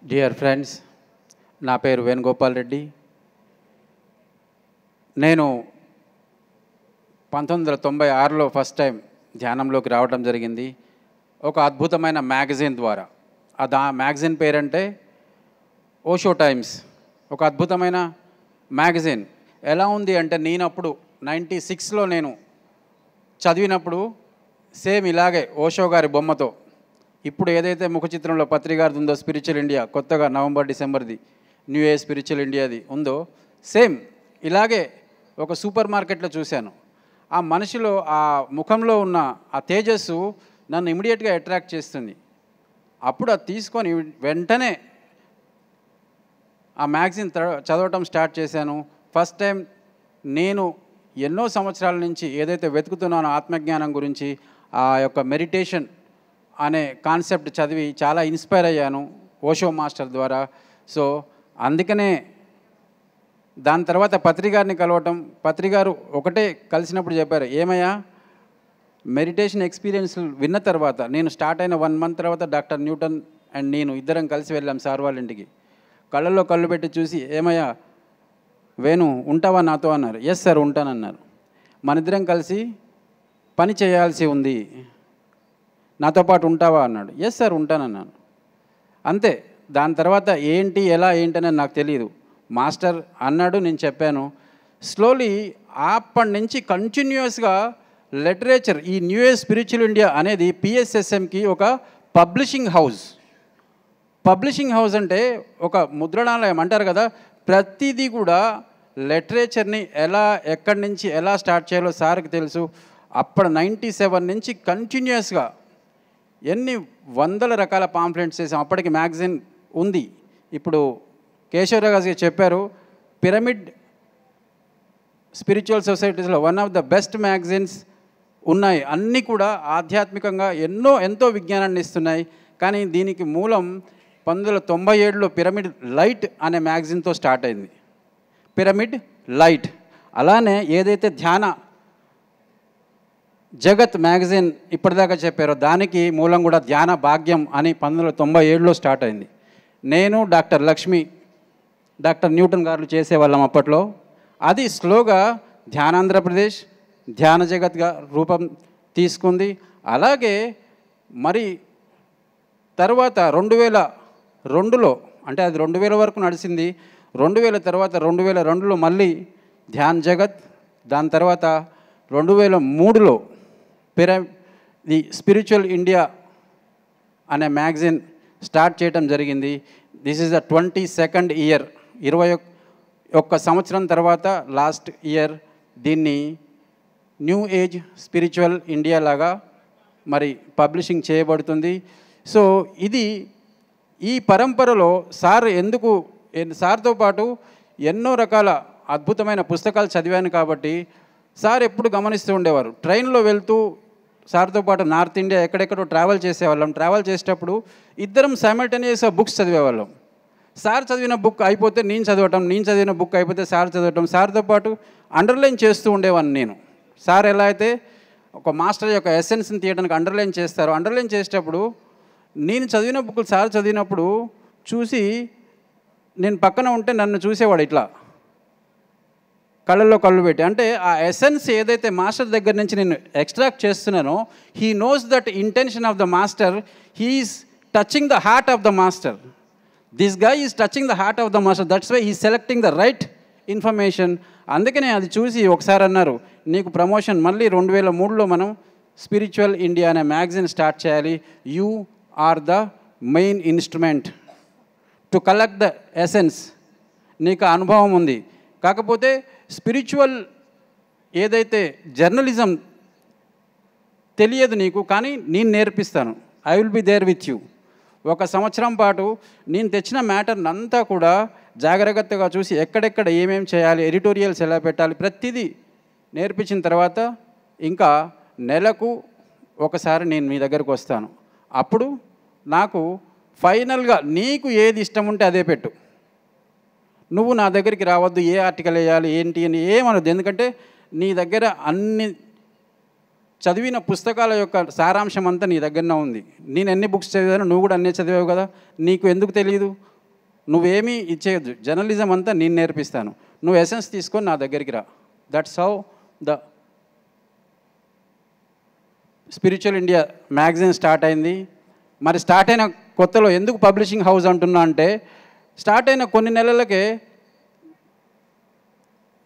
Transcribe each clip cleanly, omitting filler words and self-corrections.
Dear friends, నా పేరు వేణుగోపాల్ రెడ్డి. నేను 1996లో ఫస్ట్ టైం ధ్యానంలోకి రావడం జరిగింది ఒక అద్భుతమైన మ్యాగజైన్ ద్వారా. ఆ మ్యాగజైన్ పేరంటే ఓషో టైమ్స్. ఒక అద్భుతమైన మ్యాగజైన్. ఎలా ఉంది అంటే, నేనప్పుడు 96లో నేను చదివినప్పుడు సేమ్ ఇలాగే ఓషో గారి బొమ్మతో, ఇప్పుడు ఏదైతే ముఖ చిత్రంలో పత్రికారిది ఉందో స్పిరిచువల్ ఇండియా, కొత్తగా నవంబర్ డిసెంబర్ది న్యూ ఇయర్ స్పిరిచువల్ ఇండియాది ఉందో, సేమ్ ఇలాగే ఒక సూపర్ మార్కెట్లో చూశాను. ఆ మనిషిలో, ఆ ముఖంలో ఉన్న ఆ తేజస్సు నన్ను ఇమీడియట్గా అట్రాక్ట్ చేస్తుంది. అప్పుడు అది తీసుకొని వెంటనే ఆ మ్యాగజైన్ చదవటం స్టార్ట్ చేశాను. ఫస్ట్ టైం నేను ఎన్నో సంవత్సరాల నుంచి ఏదైతే వెతుకుతున్నానో ఆత్మజ్ఞానం గురించి, ఆ యొక్క మెడిటేషన్ అనే కాన్సెప్ట్ చదివి చాలా ఇన్స్పైర్ అయ్యాను ఓషో మాస్టర్ ద్వారా. సో అందుకనే దాని తర్వాత పత్రికారిని కలవటం, పత్రికారు ఒకటే కలిసినప్పుడు చెప్పారు, ఏమయ్యా మెడిటేషన్ ఎక్స్పీరియన్స్ విన్న తర్వాత, నేను స్టార్ట్ అయిన 1 month తర్వాత డాక్టర్ న్యూటన్ అండ్ నేను ఇద్దరం కలిసి వెళ్ళాం సార్ వాళ్ళ ఇంటికి. కళ్ళల్లో కళ్ళు పెట్టి చూసి, ఏమయ్యా వేణు ఉంటావా నాతో అన్నారు. ఎస్ సార్ ఉంటానన్నారు. మనిద్దరం కలిసి పని చేయాల్సి ఉంది, నాతో పాటు ఉంటావా అన్నాడు. ఎస్ సార్ ఉంటానన్నాను. అంతే. దాని తర్వాత ఏంటి ఎలా ఏంటనేది నాకు తెలియదు. మాస్టర్ అన్నాడు, నేను చెప్పాను. స్లోలీ అప్పటి నుంచి కంటిన్యూస్గా లిటరేచర్, ఈ న్యూ ఏజ్ స్పిరిచువల్ ఇండియా అనేది పిఎస్ఎస్ఎంకి ఒక పబ్లిషింగ్ హౌస్. పబ్లిషింగ్ హౌస్ అంటే ఒక ముద్రణాలయం అంటారు కదా. ప్రతిదీ కూడా లిటరేచర్ని ఎలా, ఎక్కడి నుంచి ఎలా స్టార్ట్ చేయాలో సార్కి తెలుసు. అప్పుడు 97 నుంచి కంటిన్యూస్గా ఎన్ని వందల రకాల పాంఫ్లెట్స్ చేసాం. అప్పటికి మ్యాగజైన్ ఉంది. ఇప్పుడు కేశవరావు గారు చెప్పారు, పిరమిడ్ స్పిరిచువల్ సొసైటీస్లో one of the best magazines ఉన్నాయి. అన్నీ కూడా ఆధ్యాత్మికంగా ఎంతో విజ్ఞానాన్ని ఇస్తున్నాయి. కానీ దీనికి మూలం 1997లో పిరమిడ్ లైట్ అనే మ్యాగజైన్తో స్టార్ట్ అయింది. Pyramid light. అలానే ఏదైతే ధ్యాన జగత్ మ్యాగజైన్ ఇప్పటిదాకా చెప్పారో, దానికి మూలం కూడా ధ్యాన భాగ్యం అని 1997లో స్టార్ట్ అయింది. నేను డాక్టర్ లక్ష్మి, డాక్టర్ న్యూటన్ గారు చేసేవాళ్ళం అప్పట్లో. అది స్లోగా ధ్యానాంధ్రప్రదేశ్, ధ్యాన జగత్గా రూపం తీసుకుంది. అలాగే మరి తర్వాత 2002లో, అంటే అది 2000 వరకు నడిచింది. 2000 తర్వాత 2002లో మళ్ళీ ధ్యాన్ జగత్. దాని తర్వాత 2003లో ది స్పిరిచువల్ ఇండియా అనే మ్యాగజైన్ స్టార్ట్ చేయడం జరిగింది. This is the 22nd year. 21 సంవత్సరం తర్వాత లాస్ట్ ఇయర్ దీన్ని న్యూ ఏజ్ స్పిరిచువల్ ఇండియా లాగా మరి పబ్లిషింగ్ చేయబడుతుంది. సో ఇది ఈ పరంపరలో సార్తో పాటు ఎన్నో రకాల అద్భుతమైన పుస్తకాలు చదివాను కాబట్టి సార్ ఎప్పుడు గమనిస్తూ ఉండేవారు. ట్రైన్లో వెళ్తూ సార్తో పాటు నార్త్ ఇండియా ఎక్కడెక్కడో ట్రావెల్ చేసేవాళ్ళం. ట్రావెల్ చేసేటప్పుడు ఇద్దరం సైమల్టేనియస్గా బుక్స్ చదివేవాళ్ళం. సార్ చదివిన బుక్ అయిపోతే నేను చదవటం, నేను చదివిన బుక్ అయిపోతే సార్ చదవటం. సార్తో పాటు అండర్లైన్ చేస్తూ ఉండేవాడిని నేను. సార్ ఎలా అయితే ఒక మాస్టర్ యొక్క ఎసెన్స్ని తీయడానికి అండర్లైన్ చేస్తారో, అండర్లైన్ చేసేటప్పుడు నేను చదివిన బుక్కులు సార్ చదివినప్పుడు చూసి, నేను పక్కన ఉంటే నన్ను చూసేవాడు ఇట్లా కళ్ళల్లో కళ్ళు పెట్టి. అంటే ఆ ఎసెన్స్ ఏదైతే మాస్టర్ దగ్గర నుంచి నేను ఎక్స్ట్రాక్ట్ చేస్తున్నానో, he knows that intention of the master, he is touching the heart of the master. This guy is touching the heart of the master. That's why he selecting the right information. అందుకనే అది చూసి ఒకసారి అన్నారు, నీకు promotion మళ్ళీ 2003లో మనం spiritual India అనే మ్యాగజైన్ స్టార్ట్ చేయాలి. You are the main instrument to collect the essence. నీకు అనుభవం ఉంది, కాకపోతే స్పిరిచువల్ ఏదైతే జర్నలిజం తెలియదు నీకు, కానీ నేను నేర్పిస్తాను. I will be there with you. 1 సంవత్సరం పాటు నేను తెచ్చిన మ్యాటర్ని అంతా కూడా జాగ్రత్తగా చూసి ఎక్కడెక్కడ ఏమేమి చేయాలి, ఎడిటోరియల్స్ ఎలా పెట్టాలి, ప్రతిదీ నేర్పించిన తర్వాత ఇంకా నెలకు ఒకసారి నేను మీ దగ్గరకు వస్తాను. అప్పుడు నాకు ఫైనల్గా నీకు ఏది ఇష్టం ఉంటే అదే పెట్టు, నువ్వు నా దగ్గరికి రావద్దు, ఏ ఆర్టికల్ వేయాలి ఏంటి అని ఏమనొద్దు. ఎందుకంటే నీ దగ్గర అన్ని చదివిన పుస్తకాల యొక్క సారాంశం అంతా నీ దగ్గరనే ఉంది. నేను ఎన్ని బుక్స్ చదివాను, నువ్వు కూడా అన్నీ చదివావు కదా, నీకు ఎందుకు తెలియదు? నువ్వేమీ ఇచ్చేయద్దు, జర్నలిజం అంతా నేను నేర్పిస్తాను, నువ్వు ఎసెన్స్ తీసుకొని నా దగ్గరికి రా. That's how the spiritual India magazine start అయింది. మరి స్టార్ట్ అయిన కొత్తలో ఎందుకు పబ్లిషింగ్ హౌస్ అంటున్నా అంటే, స్టార్ట్ అయిన కొన్ని నెలలకే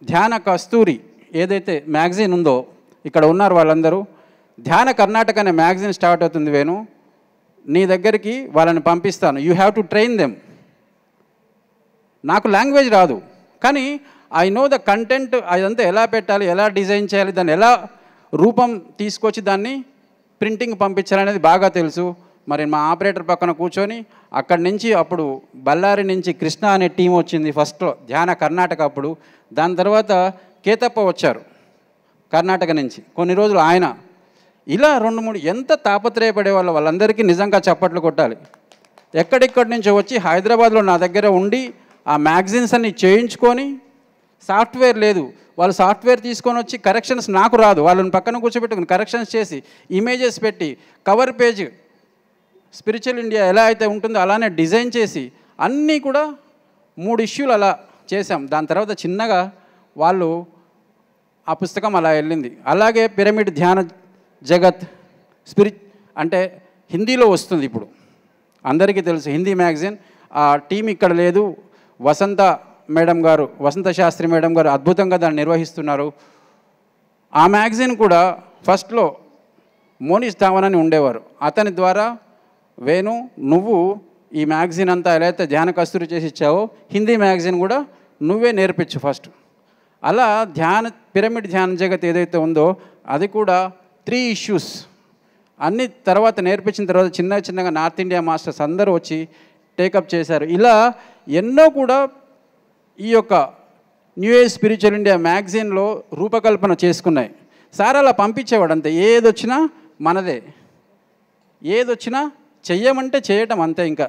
ధ్యాన కస్తూరి ఏదైతే మ్యాగజైన్ ఉందో, ఇక్కడ ఉన్నారు వాళ్ళందరూ, ధ్యాన కర్ణాటక అనే మ్యాగజైన్ స్టార్ట్ అవుతుంది వేణు, నీ దగ్గరికి వాళ్ళని పంపిస్తాను, you have to train them. నాకు లాంగ్వేజ్ రాదు, కానీ ఐ నో ద కంటెంట్, అదంతా ఎలా పెట్టాలి, ఎలా డిజైన్ చేయాలి, దాన్ని ఎలా రూపం తీసుకొచ్చి దాన్ని ప్రింటింగ్ పంపించాలనేది బాగా తెలుసు. మరి మా ఆపరేటర్ పక్కన కూర్చొని అక్కడి నుంచి అప్పుడు బళ్ళారి నుంచి కృష్ణ అనే టీం వచ్చింది ఫస్ట్లో ధ్యాన కర్ణాటక అప్పుడు. దాని తర్వాత కేతప్ప వచ్చారు కర్ణాటక నుంచి, కొన్ని రోజులు ఆయన. ఇలా 2-3 ఎంత తాపత్రయపడే వాళ్ళందరికీ నిజంగా చప్పట్లు కొట్టాలి. ఎక్కడెక్కడి నుంచో వచ్చి హైదరాబాద్లో నా దగ్గర ఉండి ఆ మ్యాగజైన్స్ అన్ని చేయించుకొని, సాఫ్ట్వేర్ లేదు, వాళ్ళు సాఫ్ట్వేర్ తీసుకొని వచ్చి కరెక్షన్స్ నాకు రాదు, వాళ్ళని పక్కన కూర్చోబెట్టుకుని కరెక్షన్స్ చేసి ఇమేజెస్ పెట్టి కవర్ పేజ్ స్పిరిచువల్ ఇండియా ఎలా అయితే ఉంటుందో అలానే డిజైన్ చేసి అన్నీ కూడా 3 ఇష్యూలు అలా చేశాం. దాని తర్వాత చిన్నగా వాళ్ళు ఆ పుస్తకం అలా వెళ్ళింది. అలాగే పిరమిడ్ ధ్యాన జగత్ అంటే హిందీలో వస్తుంది ఇప్పుడు, అందరికీ తెలుసు హిందీ మ్యాగజైన్. ఆ టీం ఇక్కడ లేదు, వసంత శాస్త్రి మేడం గారు అద్భుతంగా దాన్ని నిర్వహిస్తున్నారు. ఆ మ్యాగజైన్ కూడా ఫస్ట్లో మోనీష్ ధావన్ అని ఉండేవారు, అతని ద్వారా వేణు నువ్వు ఈ మ్యాగజైన్ అంతా ఎలా అయితే ధ్యాన కస్తూరి చేసి ఇచ్చావో హిందీ మ్యాగజైన్ కూడా నువ్వే నేర్పించు ఫస్ట్. అలా పిరమిడ్ ధ్యాన జగత్ ఏదైతే ఉందో అది కూడా 3 ఇష్యూస్ అన్ని తర్వాత నేర్పించిన తర్వాత చిన్నగా నార్త్ ఇండియా మాస్టర్స్ అందరూ వచ్చి టేకప్ చేశారు. ఇలా ఎన్నో కూడా ఈ యొక్క న్యూ ఏజ్ స్పిరిచువల్ ఇండియా మ్యాగజైన్లో రూపకల్పన చేసుకున్నాయి. సార్ అలా పంపించేవాడు అంతే, ఏదొచ్చినా మనదే, ఏదొచ్చినా చెయ్యమంటే చేయటం అంతే, ఇంకా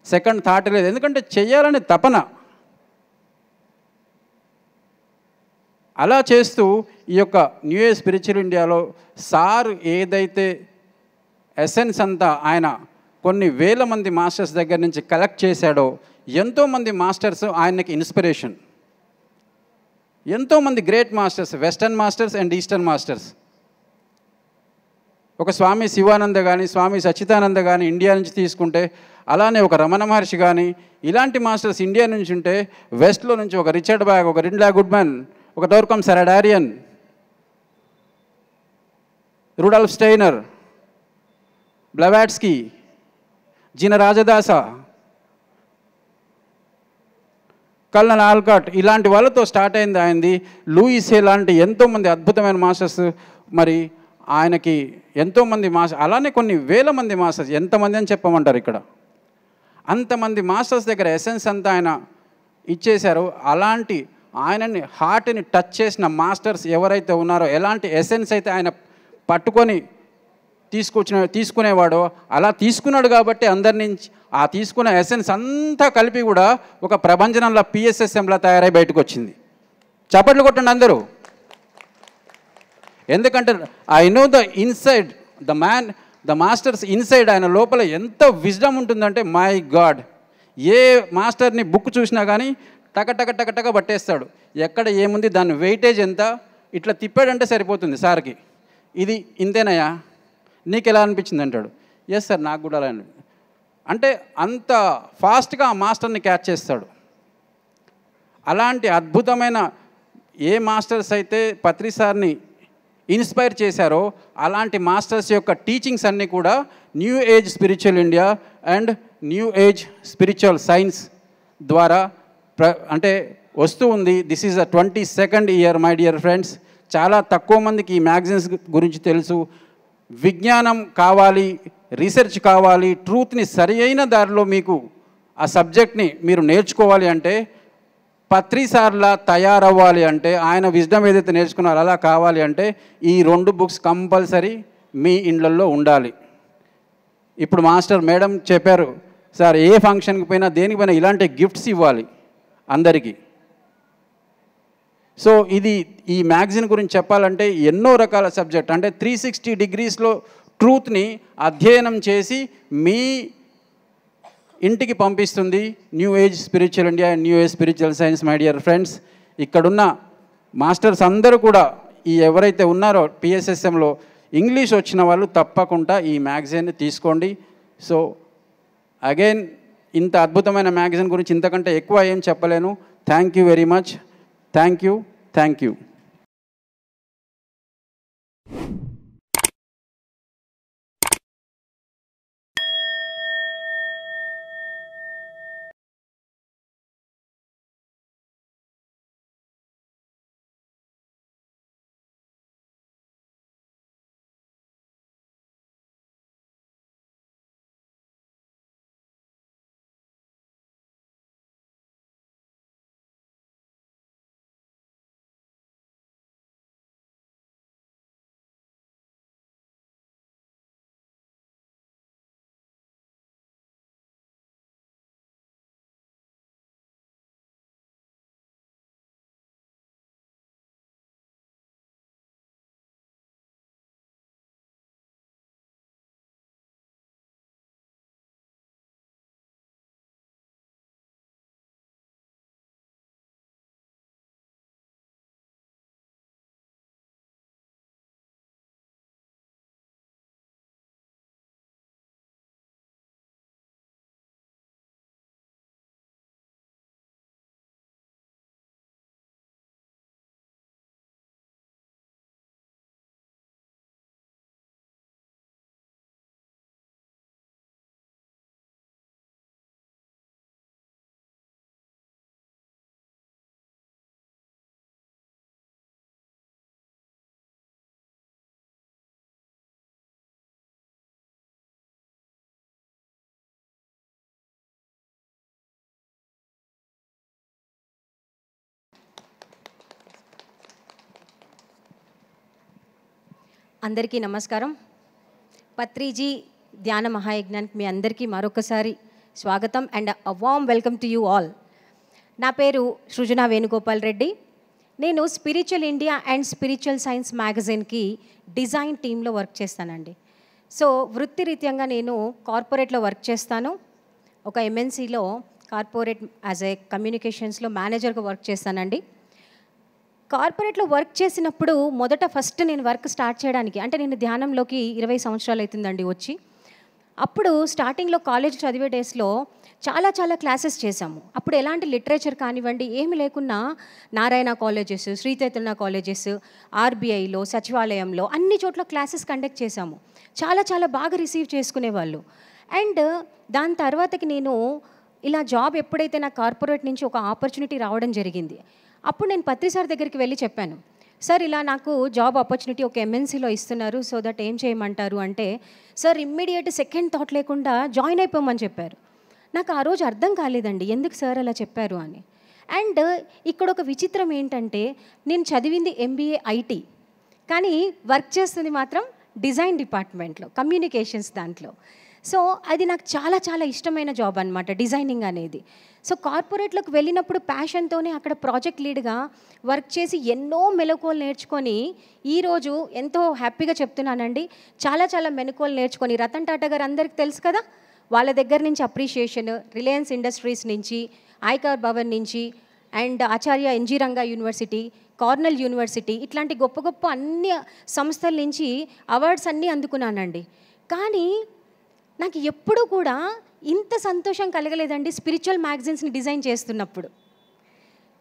సెకండ్ థాట్ లేదు. ఎందుకంటే చెయ్యాలనే తపన. అలా చేస్తూ ఈ యొక్క న్యూ ఏజ్ స్పిరిచువల్ ఇండియాలో సార్ ఏదైతే ఎసెన్స్ అంతా ఆయన కొన్ని వేల మంది మాస్టర్స్ దగ్గర నుంచి కలెక్ట్ చేశాడో, ఎంతోమంది మాస్టర్స్ ఆయనకి ఇన్స్పిరేషన్. ఎంతోమంది great masters, western masters and eastern masters. ఒక స్వామి శివానంద కానీ, స్వామి సచ్చిదానంద కానీ ఇండియా నుంచి తీసుకుంటే, అలానే ఒక రమణ మహర్షి కానీ, ఇలాంటి మాస్టర్స్ ఇండియా నుంచి ఉంటే, వెస్ట్లో నుంచి ఒక రిచర్డ్ బ్యాగ్, ఒక రిండ్లా గుడ్మన్, ఒక దౌర్కం సరడారియన్, రుడాల్ఫ్ స్టైనర్, బ్లవాట్స్కీ, జీన రాజదాస, కల్నల్ ఆల్కాట్, ఇలాంటి వాళ్ళతో స్టార్ట్ అయింది ఆయనది. లూయిసే లాంటి ఎంతోమంది అద్భుతమైన మాస్టర్స్. మరి ఆయనకి ఎంతోమంది అలానే కొన్ని వేల మంది మాస్టర్స్, ఎంతమంది అని చెప్పమంటారు ఇక్కడ, అంతమంది మాస్టర్స్ దగ్గర ఎసెన్స్ అంతా ఆయన ఇచ్చేశారు. అలాంటి ఆయనని హార్ట్ని టచ్ చేసిన మాస్టర్స్ ఎవరైతే ఉన్నారో, ఎలాంటి ఎసెన్స్ అయితే ఆయన పట్టుకొని తీసుకునేవాడో అలా తీసుకున్నాడు కాబట్టి అందరి నుంచి ఆ తీసుకున్న ఎసెన్స్ అంతా కలిపి కూడా ఒక ప్రభంజనంలో PSSMలా తయారై బయటకు వచ్చింది. చప్పట్లు కొట్టండి అందరూ. ఎందుకంటే I know the inside the masters inside, ఆయన లోపల ఎంత విజ్డమ్ ఉంటుందంటే, మై గాడ్, ఏ మాస్టర్ని బుక్ చూసినా కానీ టక పట్టేస్తాడు. ఎక్కడ ఏముంది, దాని వెయిటేజ్ ఎంత, ఇట్లా తిప్పాడంటే సరిపోతుంది సార్కి. ఇది ఇంతేనయ్యా, నీకు ఎలా అనిపించింది అంటాడు. ఎస్ సార్, నాకు కూడా అలా అంటే అంత ఫాస్ట్గా ఆ మాస్టర్ని క్యాచ్ చేస్తాడు. అలాంటి అద్భుతమైన ఏ మాస్టర్స్ అయితే పత్రి సార్ని ఇన్స్పైర్ చేశారో అలాంటి మాస్టర్స్ యొక్క టీచింగ్స్ అన్నీ కూడా new age spiritual India and new age spiritual science ద్వారా అంటే వస్తూ ఉంది. This is the 22nd year my dear friends. చాలా తక్కువ మందికి ఈ మ్యాగజైన్స్ గురించి తెలుసు. విజ్ఞానం కావాలి, రీసెర్చ్ కావాలి, ట్రూత్ని సరి అయిన దారిలో మీకు ఆ సబ్జెక్ట్ని మీరు నేర్చుకోవాలి అంటే, పత్రి సార్లా తయారవ్వాలి అంటే, ఆయన విజ్డమ్ ఏదైతే నేర్చుకున్నారో అలా కావాలి అంటే ఈ 2 బుక్స్ కంపల్సరీ మీ ఇండ్లల్లో ఉండాలి. ఇప్పుడు మాస్టర్ మేడం చెప్పారు, సార్ ఏ ఫంక్షన్కి పోయినా దేనికి పోయినా ఇలాంటి గిఫ్ట్స్ ఇవ్వాలి అందరికీ. సో ఇది ఈ మ్యాగజైన్ గురించి చెప్పాలంటే ఎన్నో రకాల సబ్జెక్ట్, అంటే 360 డిగ్రీస్లో ట్రూత్ని అధ్యయనం చేసి మీ ఇంటికి పంపిస్తుంది new age spiritual India and new age spiritual science. My dear friends, ఇక్కడున్న మాస్టర్స్ అందరూ కూడా ఈ ఎవరైతే ఉన్నారో పిఎస్ఎస్ఎంలో ఇంగ్లీష్ వచ్చిన వాళ్ళు తప్పకుండా ఈ మ్యాగజైన్ని తీసుకోండి. సో అగైన్ ఇంత అద్భుతమైన మ్యాగజైన్ గురించి ఇంతకంటే ఎక్కువ ఏం చెప్పలేను. Thank you very much. Thank you. అందరికీ నమస్కారం. పత్రిజీ ధ్యాన మహాయజ్ఞానికి మీ అందరికీ మరొకసారి స్వాగతం and a warm welcome to you all. నా పేరు సృజన వేణుగోపాల్ రెడ్డి. నేను spiritual India and spiritual science మ్యాగజైన్కి డిజైన్ టీంలో వర్క్ చేస్తానండి. సో వృత్తిరీత్యంగా నేను కార్పొరేట్లో వర్క్ చేస్తాను. ఒక ఎంఎన్సీలో కార్పొరేట్ యాజ్ ఏ కమ్యూనికేషన్స్లో మేనేజర్గా వర్క్ చేస్తానండి. కార్పొరేట్లో వర్క్ చేసినప్పుడు ఫస్ట్ నేను వర్క్ స్టార్ట్ చేయడానికి, అంటే నేను ధ్యానంలోకి 20 సంవత్సరాలు అవుతుందండి వచ్చి. అప్పుడు స్టార్టింగ్లో కాలేజ్ చదివే డేస్లో చాలా క్లాసెస్ చేశాము. అప్పుడు ఎలాంటి లిటరేచర్ కానివ్వండి ఏమి లేకున్నా నారాయణ కాలేజెస్, శ్రీ చైతన్య కాలేజెస్, ఆర్బీఐలో, సచివాలయంలో అన్ని చోట్ల క్లాసెస్ కండక్ట్ చేశాము. చాలా బాగా రిసీవ్ చేసుకునేవాళ్ళు. అండ్ దాని తర్వాతకి నేను ఇలా జాబ్ ఎప్పుడైతే నా కార్పొరేట్ నుంచి ఒక ఆపర్చునిటీ రావడం జరిగింది, అప్పుడు నేను పత్రి సార్ దగ్గరికి వెళ్ళి చెప్పాను, సార్ ఇలా నాకు జాబ్ ఆపర్చునిటీ ఒక ఎంఎన్సీలో ఇస్తున్నారు, సో దట్ ఏం చేయమంటారు అంటే, సార్ ఇమ్మీడియట్ సెకండ్ థాట్ లేకుండా జాయిన్ అయిపోమని చెప్పారు. నాకు ఆ రోజు అర్థం కాలేదండి ఎందుకు సార్ అలా చెప్పారు అని. అండ్ ఇక్కడ ఒక విచిత్రం ఏంటంటే, నేను చదివింది ఎంబీఏ ఐటీ, కానీ వర్క్ చేస్తుంది మాత్రం డిజైన్ డిపార్ట్మెంట్లో, కమ్యూనికేషన్స్ దాంట్లో. సో అది నాకు చాలా ఇష్టమైన జాబ్ అనమాట డిజైనింగ్ అనేది. సో కార్పొరేట్లోకి వెళ్ళినప్పుడు ప్యాషన్తోనే అక్కడ ప్రాజెక్ట్ లీడ్గా వర్క్ చేసి ఎన్నో మెలకువలు నేర్చుకొని ఈరోజు ఎంతో హ్యాపీగా చెప్తున్నానండి. చాలా మెలకువలు నేర్చుకొని రతన్ టాటా గారు అందరికీ తెలుసు కదా, వాళ్ళ దగ్గర నుంచి అప్రిషియేషన్, రిలయన్స్ ఇండస్ట్రీస్ నుంచి, ఐకార్ భవన్ నుంచి, and Acharya NG Ranga University, Cornell University, ఇట్లాంటి గొప్ప అన్ని సంస్థల నుంచి అవార్డ్స్ అన్నీ అందుకున్నానండి. కానీ నాకు ఎప్పుడూ కూడా ఇంత సంతోషం కలగలేదండి స్పిరిచువల్ మ్యాగజైన్స్ని డిజైన్ చేస్తున్నప్పుడు.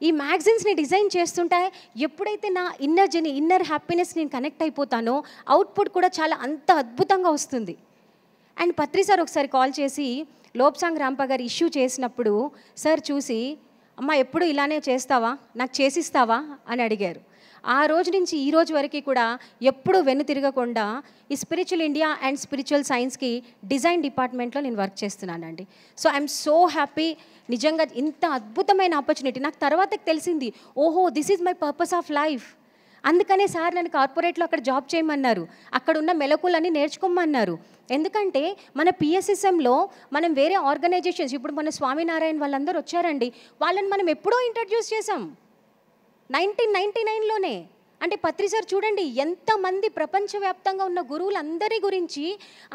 ఈ మ్యాగజైన్స్ని డిజైన్ చేస్తుంటే ఎప్పుడైతే నా ఇన్నర్ హ్యాపీనెస్ నేను కనెక్ట్ అయిపోతానో అవుట్పుట్ కూడా చాలా అంత అద్భుతంగా వస్తుంది. అండ్ పత్రి సార్ ఒకసారి కాల్ చేసి లోప్సాంగ్ రాంపా గారు ఇష్యూ చేసినప్పుడు సార్ చూసి, అమ్మ ఎప్పుడు ఇలానే చేస్తావా, నాకు చేసిస్తావా అని అడిగారు. ఆ రోజు నుంచి ఈ రోజు వరకు కూడా ఎప్పుడూ వెన్ను తిరగకుండా ఈ స్పిరిచువల్ ఇండియా అండ్ స్పిరిచువల్ సైన్స్కి డిజైన్ డిపార్ట్మెంట్లో నేను వర్క్ చేస్తున్నానండి. So I'm so happy. నిజంగా ఇంత అద్భుతమైన ఆపర్చునిటీ నాకు తర్వాతకి తెలిసింది, ఓహో this is my purpose of life. అందుకనే సార్ నన్ను కార్పొరేట్లో అక్కడ జాబ్ చేయమన్నారు, అక్కడ ఉన్న మెలకువలన్నీ నేర్చుకోమన్నారు. ఎందుకంటే మన పిఎస్ఎస్ఎంలో మనం వేరే ఆర్గనైజేషన్స్, ఇప్పుడు మన స్వామినారాయణ వాళ్ళందరూ వచ్చారండి, వాళ్ళని మనం ఎప్పుడో ఇంట్రడ్యూస్ చేసాం 1999లోనే. అంటే పత్రి సార్ చూడండి ఎంతమంది ప్రపంచవ్యాప్తంగా ఉన్న గురువులందరి గురించి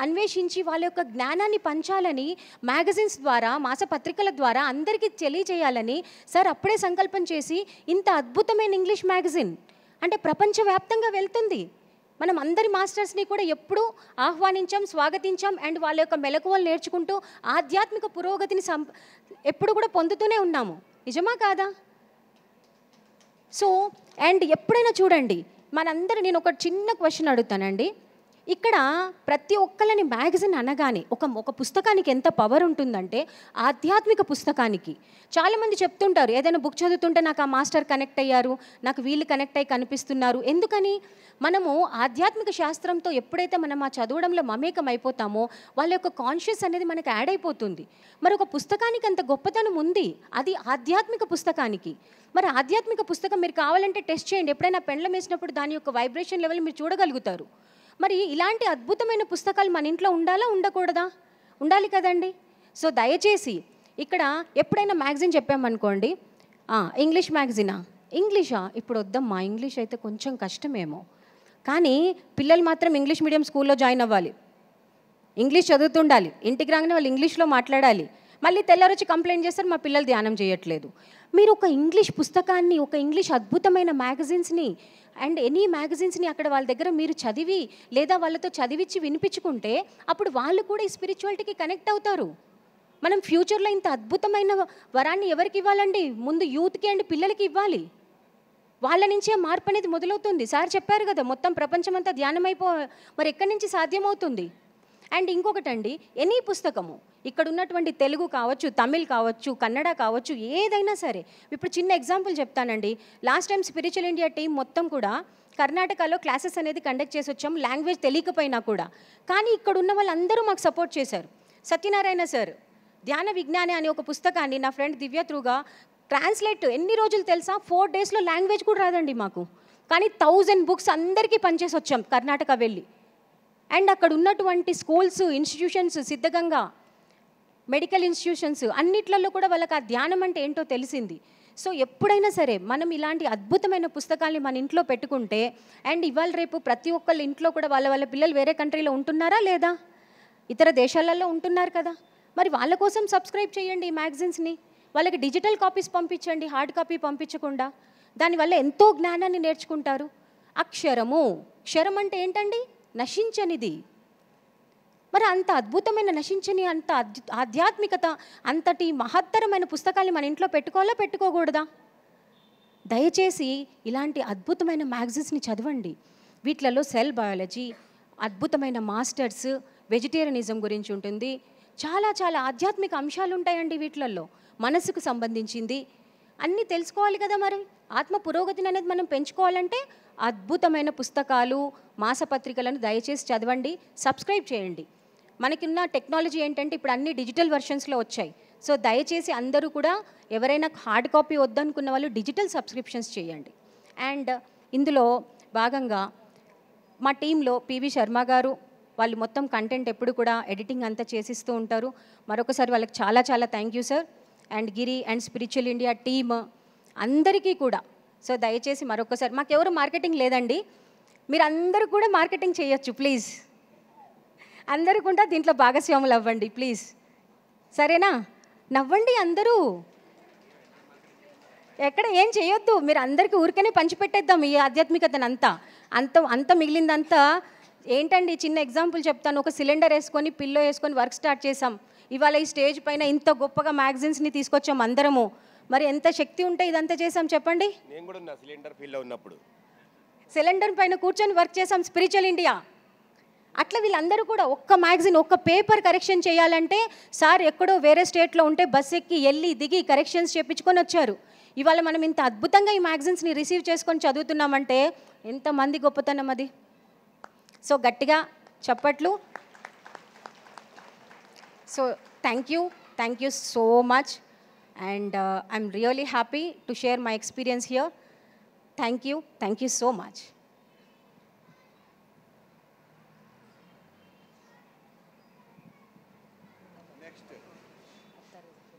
అన్వేషించి వాళ్ళ యొక్క జ్ఞానాన్ని పంచాలని మ్యాగజైన్స్ ద్వారా మాసపత్రికల ద్వారా అందరికీ తెలియజేయాలని సార్ అప్పుడే సంకల్పం చేసి ఇంత అద్భుతమైన ఇంగ్లీష్ మ్యాగజైన్ అంటే ప్రపంచవ్యాప్తంగా వెళ్తుంది. మనం అందరి మాస్టర్స్ని కూడా ఎప్పుడూ ఆహ్వానించాం, స్వాగతించాం అండ్ వాళ్ళ యొక్క మెలకువలు నేర్చుకుంటూ ఆధ్యాత్మిక పురోగతిని ఎప్పుడు కూడా పొందుతూనే ఉన్నాము. నిజమా కాదా? సో అండ్ ఎప్పుడైనా చూడండి మనందరూ, నేను ఒక చిన్న క్వశ్చన్ అడుగుతానండి. ఇక్కడ ప్రతి ఒక్కళ్ళని మ్యాగజైన్ అనగానే ఒక పుస్తకానికి ఎంత పవర్ ఉంటుందంటే ఆధ్యాత్మిక పుస్తకానికి చాలామంది చెప్తుంటారు ఏదైనా బుక్ చదువుతుంటే నాకు ఆ మాస్టర్ కనెక్ట్ అయ్యారు, నాకు వీళ్ళు కనెక్ట్ అయ్యి కనిపిస్తున్నారు. ఎందుకని? మనము ఆధ్యాత్మిక శాస్త్రంతో ఎప్పుడైతే మనం ఆ చదవడంలో మమేకం అయిపోతామో వాళ్ళ యొక్క కాన్షియస్ అనేది మనకు యాడ్ అయిపోతుంది. మరి ఒక పుస్తకానికి అంత గొప్పతనం ఉంది, అది ఆధ్యాత్మిక పుస్తకానికి. మరి ఆధ్యాత్మిక పుస్తకం మీరు కావాలంటే టెస్ట్ చేయండి, ఎప్పుడైనా పెండ్లం వేసినప్పుడు దాని యొక్క వైబ్రేషన్ లెవెల్ మీరు చూడగలుగుతారు. మరి ఇలాంటి అద్భుతమైన పుస్తకాలు మన ఇంట్లో ఉండాలా ఉండకూడదా? ఉండాలి కదండి. సో దయచేసి ఇక్కడ ఎప్పుడైనా మ్యాగజైన్ చెప్పామనుకోండి, ఇంగ్లీష్ మ్యాగజైనా, ఇంగ్లీషా ఇప్పుడు వద్దమ్మా, ఇంగ్లీష్ అయితే కొంచెం కష్టమేమో, కానీ పిల్లలు మాత్రం ఇంగ్లీష్ మీడియం స్కూల్లో జాయిన్ అవ్వాలి, ఇంగ్లీష్ చదువుతుండాలి, ఇంటికి రాగానే వాళ్ళు ఇంగ్లీష్లో మాట్లాడాలి, మళ్ళీ తెల్లారొచ్చి కంప్లైంట్ చేస్తారు మా పిల్లలు ధ్యానం చేయట్లేదు. మీరు ఒక ఇంగ్లీష్ పుస్తకాన్ని, ఒక ఇంగ్లీష్ అద్భుతమైన మ్యాగజైన్స్ని అండ్ ఎనీ మ్యాగజైన్స్ని అక్కడ వాళ్ళ దగ్గర మీరు చదివి లేదా వాళ్ళతో చదివించి వినిపించుకుంటే అప్పుడు వాళ్ళు కూడా ఈ స్పిరిచువాలిటీకి కనెక్ట్ అవుతారు. మనం ఫ్యూచర్లో ఇంత అద్భుతమైన వరాన్ని ఎవరికి ఇవ్వాలండి? ముందు యూత్కి అండ్ పిల్లలకి ఇవ్వాలి. వాళ్ళ నుంచే మార్పు అనేది మొదలవుతుంది. సార్ చెప్పారు కదా మొత్తం ప్రపంచమంతా ధ్యానమైపో, మరి ఎక్కడి నుంచి సాధ్యమవుతుంది? అండ్ ఇంకొకటండి, ఎనీ పుస్తకము ఇక్కడ ఉన్నటువంటి తెలుగు కావచ్చు, తమిళ్ కావచ్చు, కన్నడ కావచ్చు, ఏదైనా సరే. ఇప్పుడు చిన్న ఎగ్జాంపుల్ చెప్తానండి. Last time spiritual India team మొత్తం కూడా కర్ణాటకలో క్లాసెస్ అనేది కండక్ట్ చేసి వచ్చాం, లాంగ్వేజ్ తెలియకపోయినా కూడా. కానీ ఇక్కడ ఉన్న వాళ్ళందరూ మాకు సపోర్ట్ చేశారు. సత్యనారాయణ సార్ ధ్యాన విజ్ఞాని అనే ఒక పుస్తకాన్ని నా ఫ్రెండ్ దివ్య త్రూగా ట్రాన్స్లేట్ ఎన్ని రోజులు తెలుసా? 4 డేస్లో లాంగ్వేజ్ కూడా రాదండి మాకు, కానీ 1000 బుక్స్ అందరికీ పనిచేసి వచ్చాం కర్ణాటక వెళ్ళి. అండ్ అక్కడ ఉన్నటువంటి schools, institutions, Siddaganga medical institutions అన్నిట్లలో కూడా వాళ్ళకి ఆ ధ్యానం అంటే ఏంటో తెలిసింది. సో ఎప్పుడైనా సరే మనం ఇలాంటి అద్భుతమైన పుస్తకాల్ని మన ఇంట్లో పెట్టుకుంటే, అండ్ ఇవాళ రేపు ప్రతి ఒక్కళ్ళ ఇంట్లో కూడా వాళ్ళ పిల్లలు వేరే కంట్రీలో ఉంటున్నారా లేదా? ఇతర దేశాలలో ఉంటున్నారు కదా. మరి వాళ్ళ కోసం సబ్స్క్రైబ్ చేయండి ఈ మ్యాగజైన్స్ని, వాళ్ళకి డిజిటల్ కాపీస్ పంపించండి, హార్డ్ కాపీ పంపించకుండా. దానివల్ల ఎంతో జ్ఞానాన్ని నేర్చుకుంటారు. అక్షరము, క్షరం అంటే ఏంటండి? నశించనిది. మరి అంత అద్భుతమైన నశించని, అంత ఆధ్యాత్మికత, అంతటి మహత్తరమైన పుస్తకాన్ని మన ఇంట్లో పెట్టుకోవాలా పెట్టుకోకూడదా? దయచేసి ఇలాంటి అద్భుతమైన మ్యాగజైన్స్ని చదవండి. వీటిలలో సెల్ బయాలజీ, అద్భుతమైన మాస్టర్స్, వెజిటేరియనిజం గురించి ఉంటుంది, చాలా చాలా ఆధ్యాత్మిక అంశాలు ఉంటాయండి వీటిలలో, మనసుకు సంబంధించింది అన్నీ తెలుసుకోవాలి కదా. మరి ఆత్మ పురోగతిని అనేది మనం పెంచుకోవాలంటే అద్భుతమైన పుస్తకాలు, మాసపత్రికలను దయచేసి చదవండి, సబ్స్క్రైబ్ చేయండి. మనకున్న టెక్నాలజీ ఏంటంటే ఇప్పుడు అన్ని డిజిటల్ వెర్షన్స్లో వచ్చాయి. సో దయచేసి అందరూ కూడా ఎవరైనా హార్డ్ కాపీ వద్దనుకున్న వాళ్ళు డిజిటల్ సబ్స్క్రిప్షన్స్ చేయండి. అండ్ ఇందులో భాగంగా మా టీంలో పివి శర్మ గారు, వాళ్ళు మొత్తం కంటెంట్ ఎప్పుడు కూడా ఎడిటింగ్ అంతా చేసిస్తూ ఉంటారు. మరొకసారి వాళ్ళకి చాలా చాలా thank you sir. And Giri and spiritual India team అందరికీ కూడా. సో దయచేసి మరొకసారి, మాకెవరు మార్కెటింగ్ లేదండి, మీరు అందరూ కూడా మార్కెటింగ్ చేయొచ్చు ప్లీజ్. అందరూ కూడా దీంట్లో భాగస్వాములు అవ్వండి ప్లీజ్, సరేనా? నవ్వండి అందరూ, ఎక్కడ ఏం చేయొద్దు, మీరు అందరికీ ఊరికనే పంచిపెట్టేద్దాం ఈ ఆధ్యాత్మికతను అంత మిగిలిందంతా ఏంటండి. చిన్న ఎగ్జాంపుల్ చెప్తాను. ఒక సిలిండర్ వేసుకొని, పిల్లో వేసుకొని వర్క్ స్టార్ట్ చేసాం. ఇవాళ ఈ స్టేజ్ పైన ఇంత గొప్పగా మ్యాగజైన్స్ని తీసుకొచ్చాం అందరము. మరి ఎంత శక్తి ఉంటే ఇదంతా చేసాం చెప్పండి. నేను కూడా నా సిలిండర్ ఫీల్లో ఉన్నప్పుడు సిలిండర్ పైన కూర్చొని వర్క్ చేసాం స్పిరిచువల్ ఇండియా. అట్లా వీళ్ళందరూ కూడా ఒక్క మ్యాగజైన్, ఒక్క పేపర్ కరెక్షన్ చేయాలంటే సార్ ఎక్కడో వేరే స్టేట్లో ఉంటే బస్ ఎక్కి వెళ్ళి దిగి కరెక్షన్స్ చేయించుకొని వచ్చారు. ఇవాళ మనం ఇంత అద్భుతంగా ఈ మ్యాగజైన్స్ని రిసీవ్ చేసుకొని చదువుతున్నామంటే ఎంతమంది గొప్పతనం అది. సో గట్టిగా చప్పట్లు. So thank you so much. And I'm really happy to share my experience here. Thank you so much.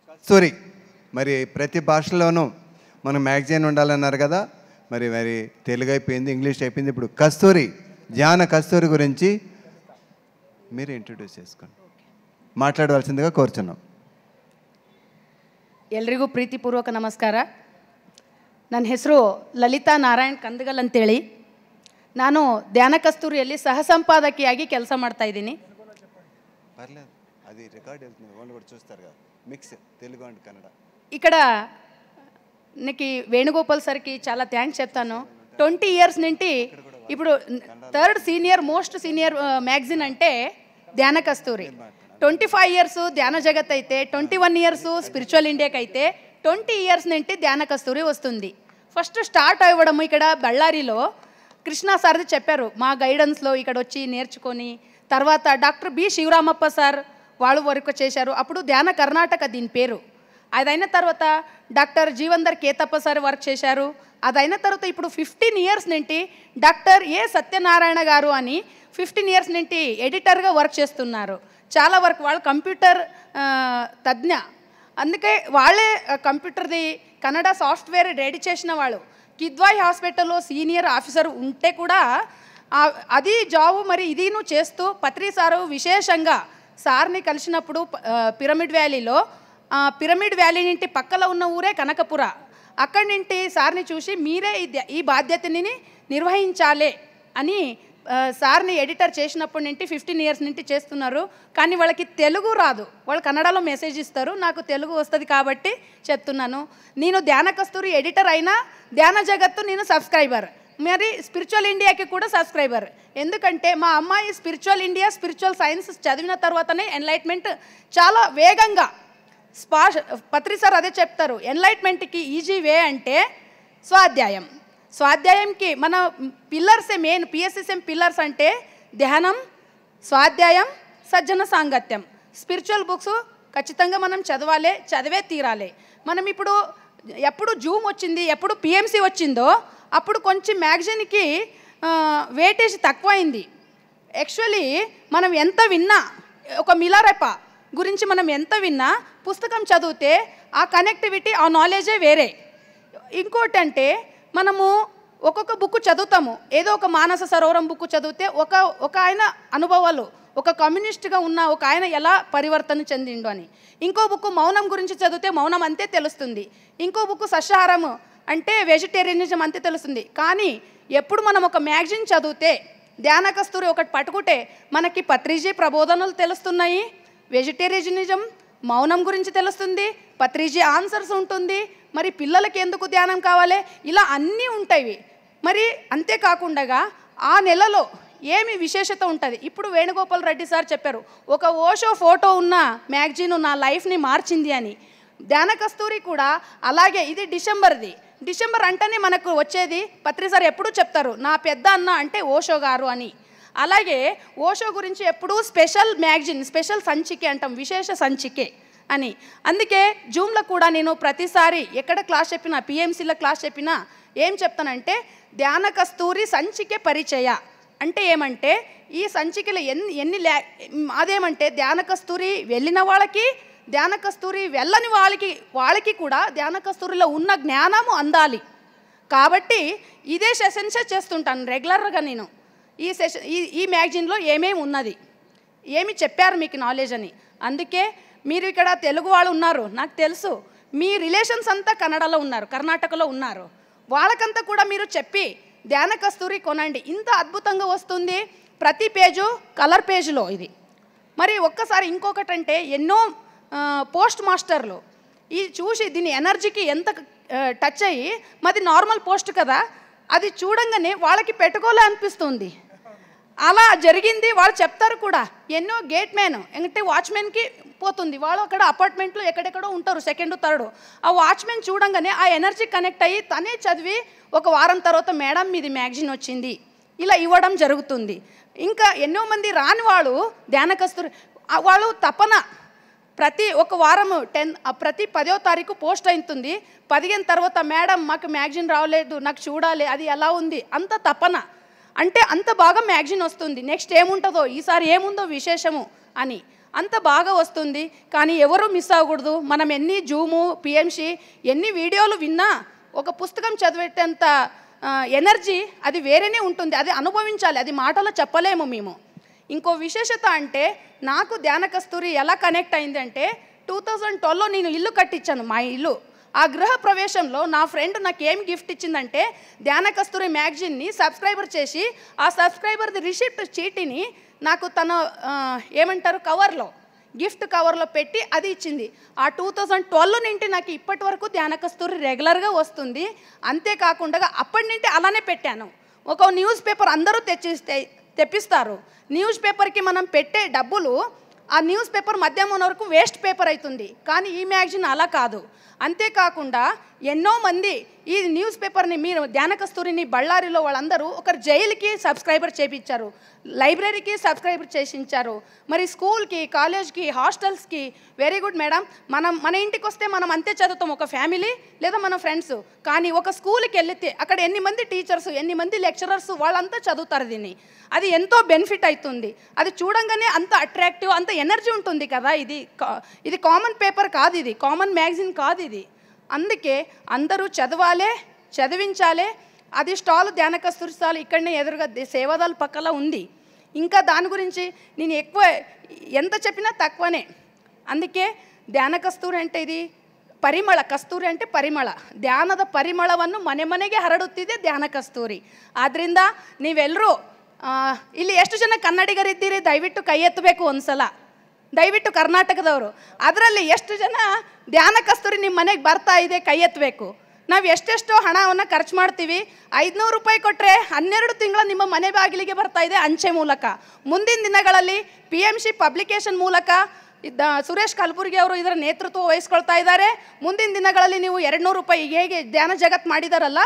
Kasturi, మరి ప్రతి భాషలోనూ మన మ్యాగజైన్ ఉండాలన్నారు కదా, మరి తెలుగు అయిపోయింది, ఇంగ్లీష్ అయిపోయింది. ఇప్పుడు కస్తూరి, ధ్యాన కస్తూరి గురించి మీరు ఇంట్రడ్యూస్ చేసుకోండి, ಮಾತಾಡವಲಸಿಂದಿಗೆ ಕೋರ್ಚುನ್ನಾಂ. ಎಲ್ರಿಗೂ ಪ್ರೀತಿಪೂರ್ವಕ ನಮಸ್ಕಾರ. ನನ್ನ ಹೆಸರು ಲಲಿತಾ ನಾರಾಯಣ್ ಕಂದಗಲ್ ಅಂತೇಳಿ. ನಾನು ಧ್ಯಾನ ಕಸ್ತೂರಿಯಲ್ಲಿ ಸಹ ಸಂಪಾದಕಿಯಾಗಿ ಕೆಲಸ ಮಾಡ್ತಾ ಇದ್ದೀನಿ. పర్లేదు, అది రికార్డ్ అవుతుంది, వాళ్ళు కూడా చూస్తారు కదా, మిక్స్ తెలుగు అండ్ కన్నడ. ఇక్కడ నాకు వేణుగోపాల్ సార్కి చాలా థ్యాంక్స్ చెప్తాను. 20 ఇయర్స్ నుండి ఇప్పుడు మోస్ట్ సీనియర్ మ్యాగజైన్ అంటే ధ్యాన కస్తూరి. 25 ఇయర్స్ ధ్యాన జగత్ అయితే, 21 ఇయర్స్ స్పిరిచువల్ ఇండియాకి అయితే, 20 ఇయర్స్ నుండి ధ్యాన కస్తూరి వస్తుంది. ఫస్ట్ స్టార్ట్ అవ్వడము ఇక్కడ బళ్ళారిలో కృష్ణ సార్ది చెప్పారు, మా గైడెన్స్లో ఇక్కడ వచ్చి నేర్చుకొని, తర్వాత డాక్టర్ బి శివరామప్ప సార్ వాళ్ళు వర్క్ చేశారు. అప్పుడు ధ్యాన కర్ణాటక దీని పేరు. అదైన తర్వాత డాక్టర్ జీవందర్ కేతప్ప సార్ వర్క్ చేశారు. అదైన తర్వాత ఇప్పుడు 15 ఇయర్స్ నుండి డాక్టర్ ఏ సత్యనారాయణ గారు అని 15 ఇయర్స్ నుండి ఎడిటర్గా వర్క్ చేస్తున్నారు. చాలా వర్క్, వాళ్ళు కంప్యూటర్ తజ్ఞ, అందుకే వాళ్ళే కంప్యూటర్ది కన్నడ సాఫ్ట్వేర్ రెడీ చేసిన వాళ్ళు. కిద్వాయి హాస్పిటల్లో సీనియర్ ఆఫీసర్ ఉంటే కూడా అది జాబు మరి ఇదిను చేస్తూ పత్రి సారు విశేషంగా సార్ని కలిసినప్పుడు పిరమిడ్ వ్యాలీలో, పిరమిడ్ వ్యాలీ నుండి పక్కన ఉన్న ఊరే కనకపుర, అక్కడి నుండి సార్ని చూసి మీరే ఈ బాధ్యతని నిర్వహించాలి అని సార్ని ఎడిటర్ చేసినప్పటి నుండి 15 ఇయర్స్ నుండి చేస్తున్నారు. కానీ వాళ్ళకి తెలుగు రాదు, వాళ్ళు కన్నడలో మెసేజ్ ఇస్తారు, నాకు తెలుగు వస్తుంది కాబట్టి చెప్తున్నాను. నేను ధ్యాన కస్తూరి ఎడిటర్ అయినా ధ్యాన జగత్తు నేను సబ్స్క్రైబర్, మరి స్పిరిచువల్ ఇండియాకి కూడా సబ్స్క్రైబర్. ఎందుకంటే మా అమ్మాయి స్పిరిచువల్ ఇండియా, స్పిరిచువల్ సైన్స్ చదివిన తర్వాతనే ఎన్లైట్మెంట్ చాలా వేగంగా పత్రి సార్ అదే చెప్తారు, ఎన్లైట్మెంట్కి ఈజీ వే అంటే స్వాధ్యాయం. స్వాధ్యాయంకి మన పిల్లర్సే మెయిన్, పిఎస్ఎస్ఎం పిల్లర్స్ అంటే ధ్యానం, స్వాధ్యాయం, సజ్జన సాంగత్యం. స్పిరిచువల్ బుక్స్ ఖచ్చితంగా మనం చదవాలి, చదివే తీరాలి. మనం ఇప్పుడు ఎప్పుడు జూమ్ వచ్చింది, ఎప్పుడు పిఎంసి వచ్చిందో అప్పుడు కొంచెం మ్యాగజైన్కి వెయిటేజ్ తక్కువైంది. యాక్చువల్లీ మనం ఎంత విన్నా, ఒక మిలారెప్ప గురించి మనం ఎంత విన్నా, పుస్తకం చదివితే ఆ కనెక్టివిటీ, ఆ నాలెడ్జే వేరే. ఇంకోటి అంటే మనము ఒక్కొక్క బుక్ చదువుతాము, ఏదో ఒక మానస సరోవరం బుక్ చదివితే ఒక ఆయన అనుభవాలు, ఒక కమ్యూనిస్ట్గా ఉన్న ఒక ఆయన ఎలా పరివర్తన చెందిండు అని. ఇంకో బుక్ మౌనం గురించి చదివితే మౌనం అంతే తెలుస్తుంది. ఇంకో బుక్ సస్యాహారం అంటే వెజిటేరియనిజం అంతే తెలుస్తుంది. కానీ ఎప్పుడు మనం ఒక మ్యాగజైన్ చదివితే, ధ్యాన కస్తూరి ఒకటి పట్టుకుంటే మనకి పత్రిజీ ప్రబోధనలు తెలుస్తున్నాయి, వెజిటేరియనిజం, మౌనం గురించి తెలుస్తుంది, పత్రిజీ ఆన్సర్స్ ఉంటుంది, మరి పిల్లలకి ఎందుకు ధ్యానం కావాలి, ఇలా అన్నీ ఉంటాయి. మరి అంతేకాకుండా ఆ నెలలో ఏమి విశేషత ఉంటుంది. ఇప్పుడు వేణుగోపాల్ రెడ్డి సార్ చెప్పారు, ఒక ఓషో ఫోటో ఉన్న మ్యాగజైన్ నా లైఫ్ని మార్చింది అని. ధ్యాన కస్తూరి కూడా అలాగే, ఇది డిసెంబర్ అంటేనే మనకు వచ్చేది. పత్రి సార్ ఎప్పుడూ చెప్తారు, నా పెద్ద అన్న అంటే ఓషో గారు అని. అలాగే ఓషో గురించి ఎప్పుడూ స్పెషల్ మ్యాగజైన్, స్పెషల్ సంచికే అంటాం, విశేష సంచికే అని. అందుకే జూమ్లో కూడా నేను ప్రతిసారి ఎక్కడ క్లాస్ చెప్పినా, పిఎంసీలో క్లాస్ చెప్పినా ఏం చెప్తానంటే, ధ్యాన కస్తూరి సంచికే పరిచయ అంటే ఏమంటే, ఈ సంచికలు అదేమంటే ధ్యాన కస్తూరి వెళ్ళిన వాళ్ళకి, ధ్యాన కస్తూరి వెళ్ళని వాళ్ళకి కూడా ధ్యాన కస్తూరిలో ఉన్న జ్ఞానము అందాలి. కాబట్టి ఇదే సెషన్సే చేస్తుంటాను రెగ్యులర్గా నేను. ఈ మ్యాగజైన్లో ఏమేమి ఉన్నది, ఏమి చెప్పారు మీకు నాలెడ్జ్ అని. అందుకే మీరు ఇక్కడ తెలుగు వాళ్ళు ఉన్నారు, నాకు తెలుసు, మీ రిలేషన్స్ అంతా కన్నడలో ఉన్నారు, కర్ణాటకలో ఉన్నారు, వాళ్ళకంతా కూడా మీరు చెప్పి ధ్యాన కస్తూరి కొనండి. ఇంత అద్భుతంగా వస్తుంది, ప్రతి పేజు కలర్ పేజ్లో ఇది. మరి ఒక్కసారి ఇంకొకటి అంటే, ఎన్నో పోస్ట్ మాస్టర్లు ఇది చూసి దీని ఎనర్జీకి ఎంత టచ్ అయ్యి, మాది నార్మల్ పోస్ట్ కదా, అది చూడంగానే వాళ్ళకి పెట్టుకోలే అనిపిస్తుంది. అలా జరిగింది, వాళ్ళు చెప్తారు కూడా. ఎన్నో గేట్ మ్యాన్ అంటే వాచ్మెన్కి పోతుంది, వాళ్ళు అక్కడ అపార్ట్మెంట్లో ఎక్కడెక్కడో ఉంటారు, సెకండ్ థర్డ్, ఆ వాచ్మెన్ చూడంగానే ఆ ఎనర్జీ కనెక్ట్ అయ్యి తనే చదివి ఒక వారం తర్వాత మేడం మీది మ్యాగజైన్ వచ్చింది ఇలా ఇవ్వడం జరుగుతుంది. ఇంకా ఎన్నో మంది రాని వాళ్ళు ధ్యాన కస్తూరి వాళ్ళు తపన, ప్రతి ఒక వారం ప్రతి 10వ తారీఖు పోస్ట్ అవుతుంది, 15 తర్వాత మేడం మాకు మ్యాగజైన్ రావలేదు, నాకు చూడాలి, అది ఎలా ఉంది, అంత తపన. అంటే అంత బాగా మ్యాగజైన్ వస్తుంది, నెక్స్ట్ ఏముంటుందో, ఈసారి ఏముందో విశేషము అని అంత బాగా వస్తుంది. కానీ ఎవరు మిస్ అవ్వకూడదు. మనం ఎన్ని జూము, పిఎంసి, ఎన్ని వీడియోలు విన్నా ఒక పుస్తకం చదివేటంత ఎనర్జీ అది వేరేనే ఉంటుంది, అది అనుభవించాలి, అది మాటలో చెప్పలేము మేము. ఇంకో విశేషత అంటే నాకు ధ్యాన కస్తూరి ఎలా కనెక్ట్ అయింది అంటే 2012లో నేను ఇల్లు కట్టించాను, మా ఇల్లు. ఆ గృహ ప్రవేశంలో నా ఫ్రెండ్ నాకు ఏం గిఫ్ట్ ఇచ్చిందంటే ధ్యాన కస్తూరి మ్యాగజైన్ని సబ్స్క్రైబర్ చేసి ఆ సబ్స్క్రైబర్ది రిసిప్ట్ చీటీని నాకు తన ఏమంటారు కవర్లో, గిఫ్ట్ కవర్లో పెట్టి అది ఇచ్చింది. ఆ 2012 నుండి నాకు ఇప్పటి వరకు ధ్యాన కస్తూరి రెగ్యులర్గా వస్తుంది. అంతేకాకుండా అప్పటి నుండి అలానే పెట్టాను. ఒక న్యూస్ పేపర్ అందరూ తెప్పిస్తారు, న్యూస్ పేపర్కి మనం పెట్టే డబ్బులు ఆ న్యూస్ పేపర్ మధ్యాహ్నం వరకు వేస్ట్ పేపర్ అవుతుంది. కానీ ఈ మ్యాగజైన్ అలా కాదు. అంతేకాకుండా ఎన్నో మంది ఈ న్యూస్ పేపర్ని మీరు ధ్యాన కస్తూరిని బళ్ళారిలో వాళ్ళందరూ ఒకరు జైలుకి సబ్స్క్రైబర్ చేయించారు, లైబ్రరీకి సబ్స్క్రైబర్ చేయించారు, మరి స్కూల్కి, కాలేజ్కి, హాస్టల్స్కి. Very good madam. మన ఇంటికి వస్తే మనం అంతే చదువుతాం, ఒక ఫ్యామిలీ లేదా మన ఫ్రెండ్స్. కానీ ఒక స్కూల్కి వెళితే అక్కడ ఎన్ని మంది టీచర్స్, ఎన్ని మంది లెక్చరర్స్ వాళ్ళంతా చదువుతారు దీన్ని. అది ఎంతో బెనిఫిట్ అవుతుంది. అది చూడంగానే అంత అట్రాక్టివ్, అంత ఎనర్జీ ఉంటుంది కదా. ఇది కామన్ పేపర్ కాదు, ఇది కామన్ మ్యాగజైన్ కాదు ఇది. అందుకే అందరూ చదవాలే, చదివించాలే. అది స్టాల్ ధ్యాన కస్తూరి స్టాల్ ఇక్కడనే ఎదురుగా సేవాదాల పక్కల ఉంది. ఇంకా దాని గురించి నేను ఎక్కువ ఎంత చెప్పినా తక్కువనే. అందుకే ಧ್ಯಾನ ಕಸ್ತೂರಿ అంటే ఇది ಪರಿಮಳ, ಕಸ್ತೂರಿ అంటే ಪರಿಮಳ, ಧ್ಯಾನದ ಪರಿಮಳವನ್ನು ಮನೆ ಮನೆಗೆ ಹರಡುತ್ತಿದೆ ಧ್ಯಾನ ಕಸ್ತೂರಿ. ಆದ್ದರಿಂದ ನೀವೆಲ್ಲರೂ ಇಲ್ಲಿ ಎಷ್ಟು ಜನ ಕನ್ನಡಿಗರಿದ್ದೀರಿ ದಯವಿಟ್ಟು ಕೈ ಎತ್ತಬೇಕು ಒಂದ್ಸಲ, ದಯವಿಟ್ಟು ಕರ್ನಾಟಕದವರು. ಅದರಲ್ಲಿ ಎಷ್ಟು ಜನ ಧ್ಯಾನ ಕಸ್ತೂರಿ ನಿಮ್ಮ ಮನೆಗೆ ಬರ್ತಾ ಇದೆ ಕೈ ಎತ್ತಬೇಕು. ನಾವು ಎಷ್ಟೆಷ್ಟೋ ಹಣವನ್ನು ಖರ್ಚು ಮಾಡ್ತೀವಿ. 500 ರೂಪಾಯಿ ಕೊಟ್ಟರೆ 12 ತಿಂಗಳ ನಿಮ್ಮ ಮನೆ ಬಾಗಿಲಿಗೆ ಬರ್ತಾ ಇದೆ ಅಂಚೆ ಮೂಲಕ. ಮುಂದಿನ ದಿನಗಳಲ್ಲಿ PMC ಪಬ್ಲಿಕೇಶನ್ ಮೂಲಕ ಸುರೇಶ್ ಕಲಬುರ್ಗಿ ಅವರು ಇದರ ನೇತೃತ್ವ ವಹಿಸ್ಕೊಳ್ತಾ ಇದ್ದಾರೆ. ಮುಂದಿನ ದಿನಗಳಲ್ಲಿ ನೀವು 200 ರೂಪಾಯಿ ಹೇಗೆ ಧ್ಯಾನ ಜಗತ್ ಮಾಡಿದಾರಲ್ಲ,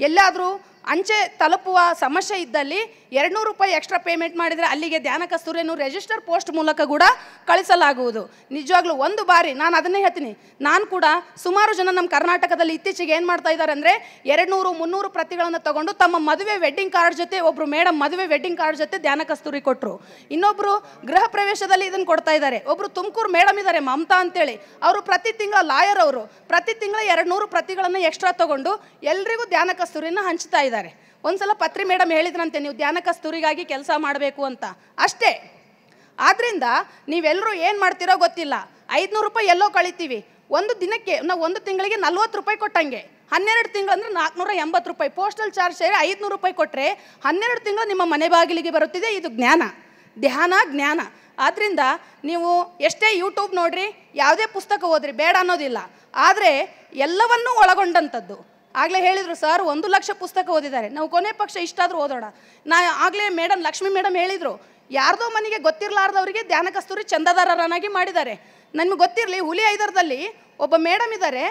ಎಲ್ಲಾದರೂ ಅಂಚೆ ತಲುಪುವ ಸಮಸ್ಯೆ ಇದ್ದಲ್ಲಿ 200 ರೂಪಾಯಿ ಎಕ್ಸ್ಟ್ರಾ ಪೇಮೆಂಟ್ ಮಾಡಿದರೆ ಅಲ್ಲಿಗೆ ಧ್ಯಾನ ಕಸ್ತೂರಿಯನ್ನು ರಿಜಿಸ್ಟರ್ ಪೋಸ್ಟ್ ಮೂಲಕ ಕೂಡ ಕಳಿಸಲಾಗುವುದು. ನಿಜವಾಗ್ಲೂ ಒಂದು ಬಾರಿ ನಾನು ಅದನ್ನೇ ಹೇಳ್ತೀನಿ, ನಾನು ಕೂಡ ಸುಮಾರು ಜನ ನಮ್ಮ ಕರ್ನಾಟಕದಲ್ಲಿ ಇತ್ತೀಚೆಗೆ ಏನು ಮಾಡ್ತಾ ಇದ್ದಾರೆ ಅಂದರೆ 200, 300 ಪ್ರತಿಗಳನ್ನು ತಗೊಂಡು ತಮ್ಮ ಮದುವೆ ವೆಡ್ಡಿಂಗ್ ಕಾರ್ಡ್ ಜೊತೆ, ಒಬ್ಬರು ಮೇಡಮ್ ಮದುವೆ ವೆಡ್ಡಿಂಗ್ ಕಾರ್ಡ್ ಜೊತೆ ಧ್ಯಾನ ಕಸ್ತೂರಿ ಕೊಟ್ಟರು, ಇನ್ನೊಬ್ಬರು ಗೃಹ ಪ್ರವೇಶದಲ್ಲಿ ಇದನ್ನು ಕೊಡ್ತಾ ಇದ್ದಾರೆ. ಒಬ್ಬರು ತುಮಕೂರು ಮೇಡಮ್ ಇದ್ದಾರೆ ಮಮತಾ ಅಂತೇಳಿ, ಅವರು ಪ್ರತಿ ತಿಂಗಳ ಲಾಯರ್, ಅವರು ಪ್ರತಿ ತಿಂಗಳ 200 ಪ್ರತಿಗಳನ್ನು ಎಕ್ಸ್ಟ್ರಾ ತಗೊಂಡು ಎಲ್ರಿಗೂ ಧ್ಯಾನ ಕಸ್ತೂರಿನ ಹಂಚ್ತಾ ಇದ್ದಾರೆ. ಒಂದ್ಸಲ ಪತ್ರಿ ಮೇಡಮ್ ಹೇಳಿದ್ರಂತೆ, ನೀವು ಧ್ಯಾನ ಕಸ್ತೂರಿಗಾಗಿ ಕೆಲಸ ಮಾಡಬೇಕು ಅಂತ, ಅಷ್ಟೇ. ಆದ್ದರಿಂದ ನೀವೆಲ್ಲರೂ ಏನು ಮಾಡ್ತೀರೋ ಗೊತ್ತಿಲ್ಲ, 500 ರೂಪಾಯಿ ಎಲ್ಲೋ ಕಳಿತೀವಿ. ಒಂದು ದಿನಕ್ಕೆ ನಾವು ಒಂದು ತಿಂಗಳಿಗೆ 40 ರೂಪಾಯಿ ಕೊಟ್ಟಂಗೆ, 12 ತಿಂಗಳು ಅಂದರೆ 480 ರೂಪಾಯಿ. ಪೋಸ್ಟಲ್ ಚಾರ್ಜ್ ಸೇರಿ 500 ರೂಪಾಯಿ ಕೊಟ್ಟರೆ 12 ತಿಂಗಳು ನಿಮ್ಮ ಮನೆ ಬಾಗಿಲಿಗೆ ಬರುತ್ತಿದೆ. ಇದು ಜ್ಞಾನ, ಧ್ಯಾನ. ಆದ್ದರಿಂದ ನೀವು ಎಷ್ಟೇ ಯೂಟ್ಯೂಬ್ ನೋಡ್ರಿ, ಯಾವುದೇ ಪುಸ್ತಕ ಓದ್ರಿ, ಬೇಡ ಅನ್ನೋದಿಲ್ಲ, ಆದರೆ ಎಲ್ಲವನ್ನೂ ಒಳಗೊಂಡಂಥದ್ದು. ಆಗಲೇ ಹೇಳಿದರು ಸರ್ 1 ಲಕ್ಷ ಪುಸ್ತಕ ಓದಿದ್ದಾರೆ, ನಾವು ಕೊನೆ ಪಕ್ಷ ಇಷ್ಟಾದರೂ ಓದೋಣ. ಆಗಲೇ ಮೇಡಮ್ ಲಕ್ಷ್ಮಿ ಮೇಡಮ್ ಹೇಳಿದರು, ಯಾರ್ದೋ ಮನೆಗೆ ಗೊತ್ತಿರಲಾರ್ದವರಿಗೆ ಧ್ಯಾನ ಕಸ್ತೂರಿ ಚಂದಾದಾರರನ್ನಾಗಿ ಮಾಡಿದ್ದಾರೆ. ನನಗೆ ಗೊತ್ತಿರಲಿ, ಹುಲಿ ಐದರದಲ್ಲಿ ಒಬ್ಬ ಮೇಡಮ್ ಇದ್ದಾರೆ,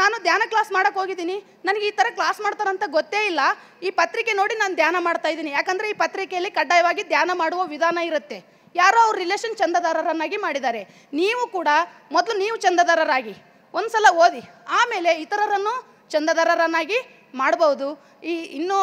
ನಾನು ಧ್ಯಾನ ಕ್ಲಾಸ್ ಮಾಡೋಕ್ಕೆ ಹೋಗಿದ್ದೀನಿ, ನನಗೆ ಈ ಥರ ಕ್ಲಾಸ್ ಮಾಡ್ತಾರಂತ ಗೊತ್ತೇ ಇಲ್ಲ, ಈ ಪತ್ರಿಕೆ ನೋಡಿ ನಾನು ಧ್ಯಾನ ಮಾಡ್ತಾ ಇದ್ದೀನಿ. ಯಾಕಂದರೆ ಈ ಪತ್ರಿಕೆಯಲ್ಲಿ ಕಡ್ಡಾಯವಾಗಿ ಧ್ಯಾನ ಮಾಡುವ ವಿಧಾನ ಇರುತ್ತೆ. ಯಾರೋ ಅವ್ರ ರಿಲೇಷನ್ ಚಂದಾದಾರರನ್ನಾಗಿ ಮಾಡಿದ್ದಾರೆ. ನೀವು ಕೂಡ ಮೊದಲು ನೀವು ಚಂದಾದಾರರಾಗಿ ಒಂದು ಸಲ ಓದಿ, ಆಮೇಲೆ ಇತರರನ್ನು ಚಂದಾದಾರರನ್ನಾಗಿ ಮಾಡ್ಬೋದು. ಇನ್ನೂ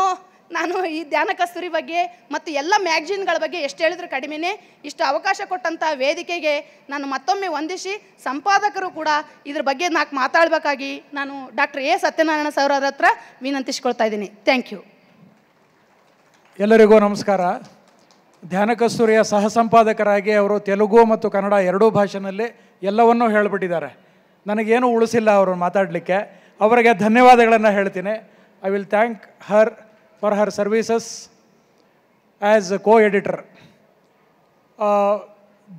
ನಾನು ಈ ಧ್ಯಾನ ಕಸ್ತೂರಿ ಬಗ್ಗೆ ಮತ್ತು ಎಲ್ಲ ಮ್ಯಾಗಝಿನ್ಗಳ ಬಗ್ಗೆ ಎಷ್ಟು ಹೇಳಿದ್ರು ಕಡಿಮೆನೇ. ಇಷ್ಟು ಅವಕಾಶ ಕೊಟ್ಟಂಥ ವೇದಿಕೆಗೆ ನಾನು ಮತ್ತೊಮ್ಮೆ ವಂದಿಸಿ, ಸಂಪಾದಕರು ಕೂಡ ಇದ್ರ ಬಗ್ಗೆ ನಾಲ್ಕು ಮಾತಾಡಬೇಕಾಗಿ ನಾನು ಡಾಕ್ಟರ್ ಎ ಸತ್ಯನಾರಾಯಣ ಸರ್ ಅವರ ಹತ್ರ ವಿನಂತಿಸ್ಕೊಳ್ತಾ ಇದ್ದೀನಿ. Thank you. ಎಲ್ಲರಿಗೂ ನಮಸ್ಕಾರ. ಧ್ಯಾನ ಕಸ್ತೂರಿಯ ಸಹ ಸಂಪಾದಕರಾಗಿ ಅವರು ತೆಲುಗು ಮತ್ತು ಕನ್ನಡ ಎರಡೂ ಭಾಷೆಯಲ್ಲಿ ಎಲ್ಲವನ್ನೂ ಹೇಳಿಬಿಟ್ಟಿದ್ದಾರೆ. ನನಗೇನು ಉಳಿಸಿಲ್ಲ ಅವರು ಮಾತಾಡಲಿಕ್ಕೆ. ಅವರಿಗೆ ಧನ್ಯವಾದಗಳನ್ನು ಹೇಳ್ತೀನಿ. I will thank her for her services as coeditor.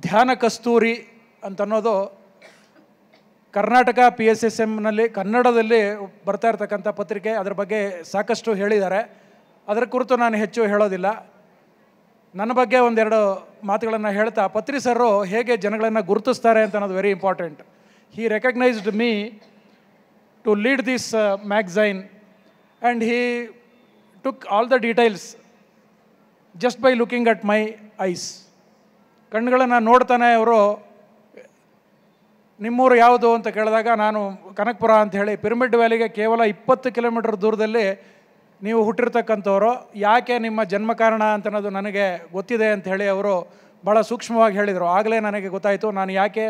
Dhyana Kasturi ಅಂತನ್ನೋದು ಕರ್ನಾಟಕ PSSMನಲ್ಲಿ ಕನ್ನಡದಲ್ಲಿ ಬರ್ತಾ ಇರ್ತಕ್ಕಂಥ ಪತ್ರಿಕೆ. ಅದರ ಬಗ್ಗೆ ಸಾಕಷ್ಟು ಹೇಳಿದ್ದಾರೆ, ಅದರ ಕುರಿತು ನಾನು ಹೆಚ್ಚು ಹೇಳೋದಿಲ್ಲ. ನನ್ನ ಬಗ್ಗೆ ಒಂದೆರಡು ಮಾತುಗಳನ್ನು ಹೇಳ್ತಾ, ಪತ್ರಿ ಸರು ಹೇಗೆ ಜನಗಳನ್ನು ಗುರುತಿಸ್ತಾರೆ ಅಂತ ಅನ್ನೋದು very important. He recognised me to lead this magazine and he took all the details just by looking at my eyes. ಕಣ್ಣುಗಳನ್ನು ನೋಡ್ತಾನೆ ಅವರು, ನಿಮ್ಮೂರು ಯಾವುದು ಅಂತ ಕೇಳಿದಾಗ ನಾನು ಕನಕಪುರ ಅಂತ ಹೇಳಿ, ಪಿರಮಿಡ್ ವ್ಯಾಲಿಗೆ ಕೇವಲ 20 ಕಿಲೋಮೀಟರ್ ದೂರದಲ್ಲಿ ನೀವು ಹುಟ್ಟಿರ್ತಕ್ಕಂಥವ್ರು, ಯಾಕೆ ನಿಮ್ಮ ಜನ್ಮ ಕಾರಣ ಅಂತ ಅನ್ನೋದು ನನಗೆ ಗೊತ್ತಿದೆ ಅಂತ ಹೇಳಿ ಅವರು ಭಾಳ ಸೂಕ್ಷ್ಮವಾಗಿ ಹೇಳಿದರು. ಆಗಲೇ ನನಗೆ ಗೊತ್ತಾಯಿತು ನಾನು ಯಾಕೆ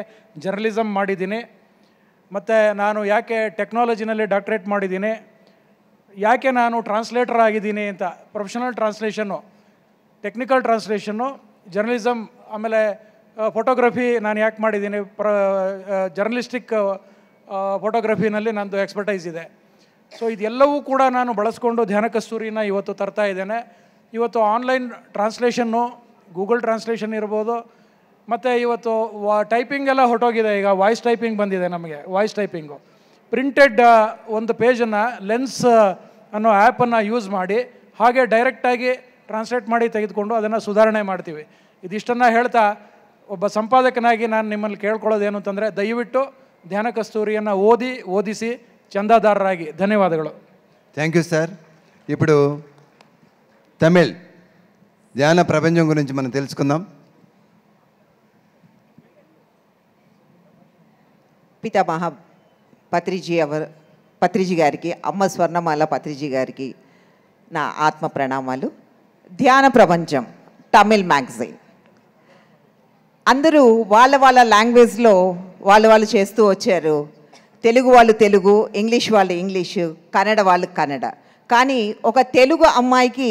ಜರ್ನಲಿಸಮ್ ಮಾಡಿದ್ದೀನಿ, ಮತ್ತು ನಾನು ಯಾಕೆ ಟೆಕ್ನಾಲಜಿನಲ್ಲಿ ಡಾಕ್ಟ್ರೇಟ್ ಮಾಡಿದ್ದೀನಿ, ಯಾಕೆ ನಾನು ಟ್ರಾನ್ಸ್ಲೇಟರ್ ಆಗಿದ್ದೀನಿ ಅಂತ. ಪ್ರೊಫೆಷನಲ್ ಟ್ರಾನ್ಸ್ಲೇಷನ್ನು, ಟೆಕ್ನಿಕಲ್ ಟ್ರಾನ್ಸ್ಲೇಷನ್ನು, ಜರ್ನಲಿಸಮ್, ಆಮೇಲೆ ಫೋಟೋಗ್ರಫಿ ನಾನು ಯಾಕೆ ಮಾಡಿದ್ದೀನಿ, ಜರ್ನಲಿಸ್ಟಿಕ್ ಫೋಟೋಗ್ರಫಿನಲ್ಲಿ ನಂದು ಎಕ್ಸ್ಪರ್ಟೈಸ್ ಇದೆ. ಸೊ ಇದೆಲ್ಲವೂ ಕೂಡ ನಾನು ಬಳಸ್ಕೊಂಡು ಧ್ಯಾನ ಕಸ್ತೂರಿನ ಇವತ್ತು ತರ್ತಾ ಇದ್ದೇನೆ. ಇವತ್ತು ಆನ್ಲೈನ್ ಟ್ರಾನ್ಸ್ಲೇಷನ್ನು, ಗೂಗಲ್ ಟ್ರಾನ್ಸ್ಲೇಷನ್ ಇರ್ಬೋದು, ಮತ್ತು ಇವತ್ತು ಟೈಪಿಂಗ್ ಎಲ್ಲ ಹೊರಟೋಗಿದೆ. ಈಗ ವಾಯ್ಸ್ ಟೈಪಿಂಗ್ ಬಂದಿದೆ ನಮಗೆ. ವಾಯ್ಸ್ ಟೈಪಿಂಗು ಪ್ರಿಂಟೆಡ್ ಒಂದು ಪೇಜನ್ನು ಲೆನ್ಸ್ ಅನ್ನೋ ಆ್ಯಪನ್ನು ಯೂಸ್ ಮಾಡಿ ಹಾಗೆ ಡೈರೆಕ್ಟಾಗಿ ಟ್ರಾನ್ಸ್ಲೇಟ್ ಮಾಡಿ ತೆಗೆದುಕೊಂಡು ಅದನ್ನು ಸುಧಾರಣೆ ಮಾಡ್ತೀವಿ. ಇದಿಷ್ಟನ್ನು ಹೇಳ್ತಾ ಒಬ್ಬ ಸಂಪಾದಕನಾಗಿ ನಾನು ನಿಮ್ಮಲ್ಲಿ ಕೇಳ್ಕೊಳ್ಳೋದೇನು ಅಂತಂದರೆ, ದಯವಿಟ್ಟು ಧ್ಯಾನ ಕಸ್ತೂರಿಯನ್ನು ಓದಿಸಿ చందాదారురాగి. ధన్యవాదాలు. Thank you sir. ఇప్పుడు తమిళ్ ధ్యాన ప్రపంచం గురించి మనం తెలుసుకుందాం. పితామహ పత్రిజీ గారికి, అమ్మ స్వర్ణమాల పత్రిజీ గారికి నా ఆత్మ ప్రణామాలు. ధ్యాన ప్రపంచం తమిళ్ మ్యాగజైన్ అందరూ వాళ్ళ లాంగ్వేజ్లో వాళ్ళు చేస్తూ వచ్చారు. తెలుగు వాళ్ళు తెలుగు, ఇంగ్లీష్ వాళ్ళు ఇంగ్లీషు, కన్నడ వాళ్ళు కన్నడ. కానీ ఒక తెలుగు అమ్మాయికి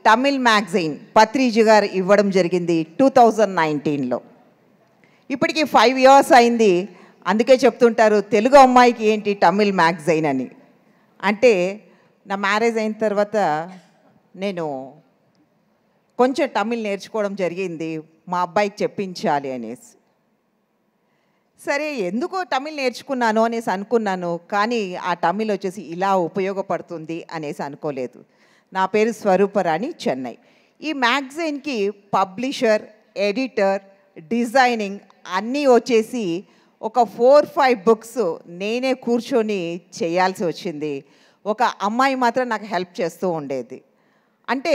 తమిళ్ మ్యాగజైన్ పత్రిజీ గారు ఇవ్వడం జరిగింది 2019లో. ఇప్పటికీ 5 years అయింది. అందుకే చెప్తుంటారు తెలుగు అమ్మాయికి ఏంటి తమిళ్ మ్యాగజైన్ అని. అంటే నా మ్యారేజ్ అయిన తర్వాత నేను కొంచెం తమిళ్ నేర్చుకోవడం జరిగింది, మా అబ్బాయికి చెప్పించాలి అనేసి. సరే ఎందుకో తమిళ్ నేర్చుకున్నాను అనేసి అనుకున్నాను, కానీ ఆ తమిళ్ వచ్చేసి ఇలా ఉపయోగపడుతుంది అనేసి అనుకోలేదు. నా పేరు స్వరూపరాణి, చెన్నై. ఈ మ్యాగజైన్కి పబ్లిషర్, ఎడిటర్, డిజైనింగ్ అన్నీ వచ్చేసి ఒక 4-5 books నేనే కూర్చొని చేయాల్సి వచ్చింది. ఒక అమ్మాయి మాత్రం నాకు హెల్ప్ చేస్తూ ఉండేది. అంటే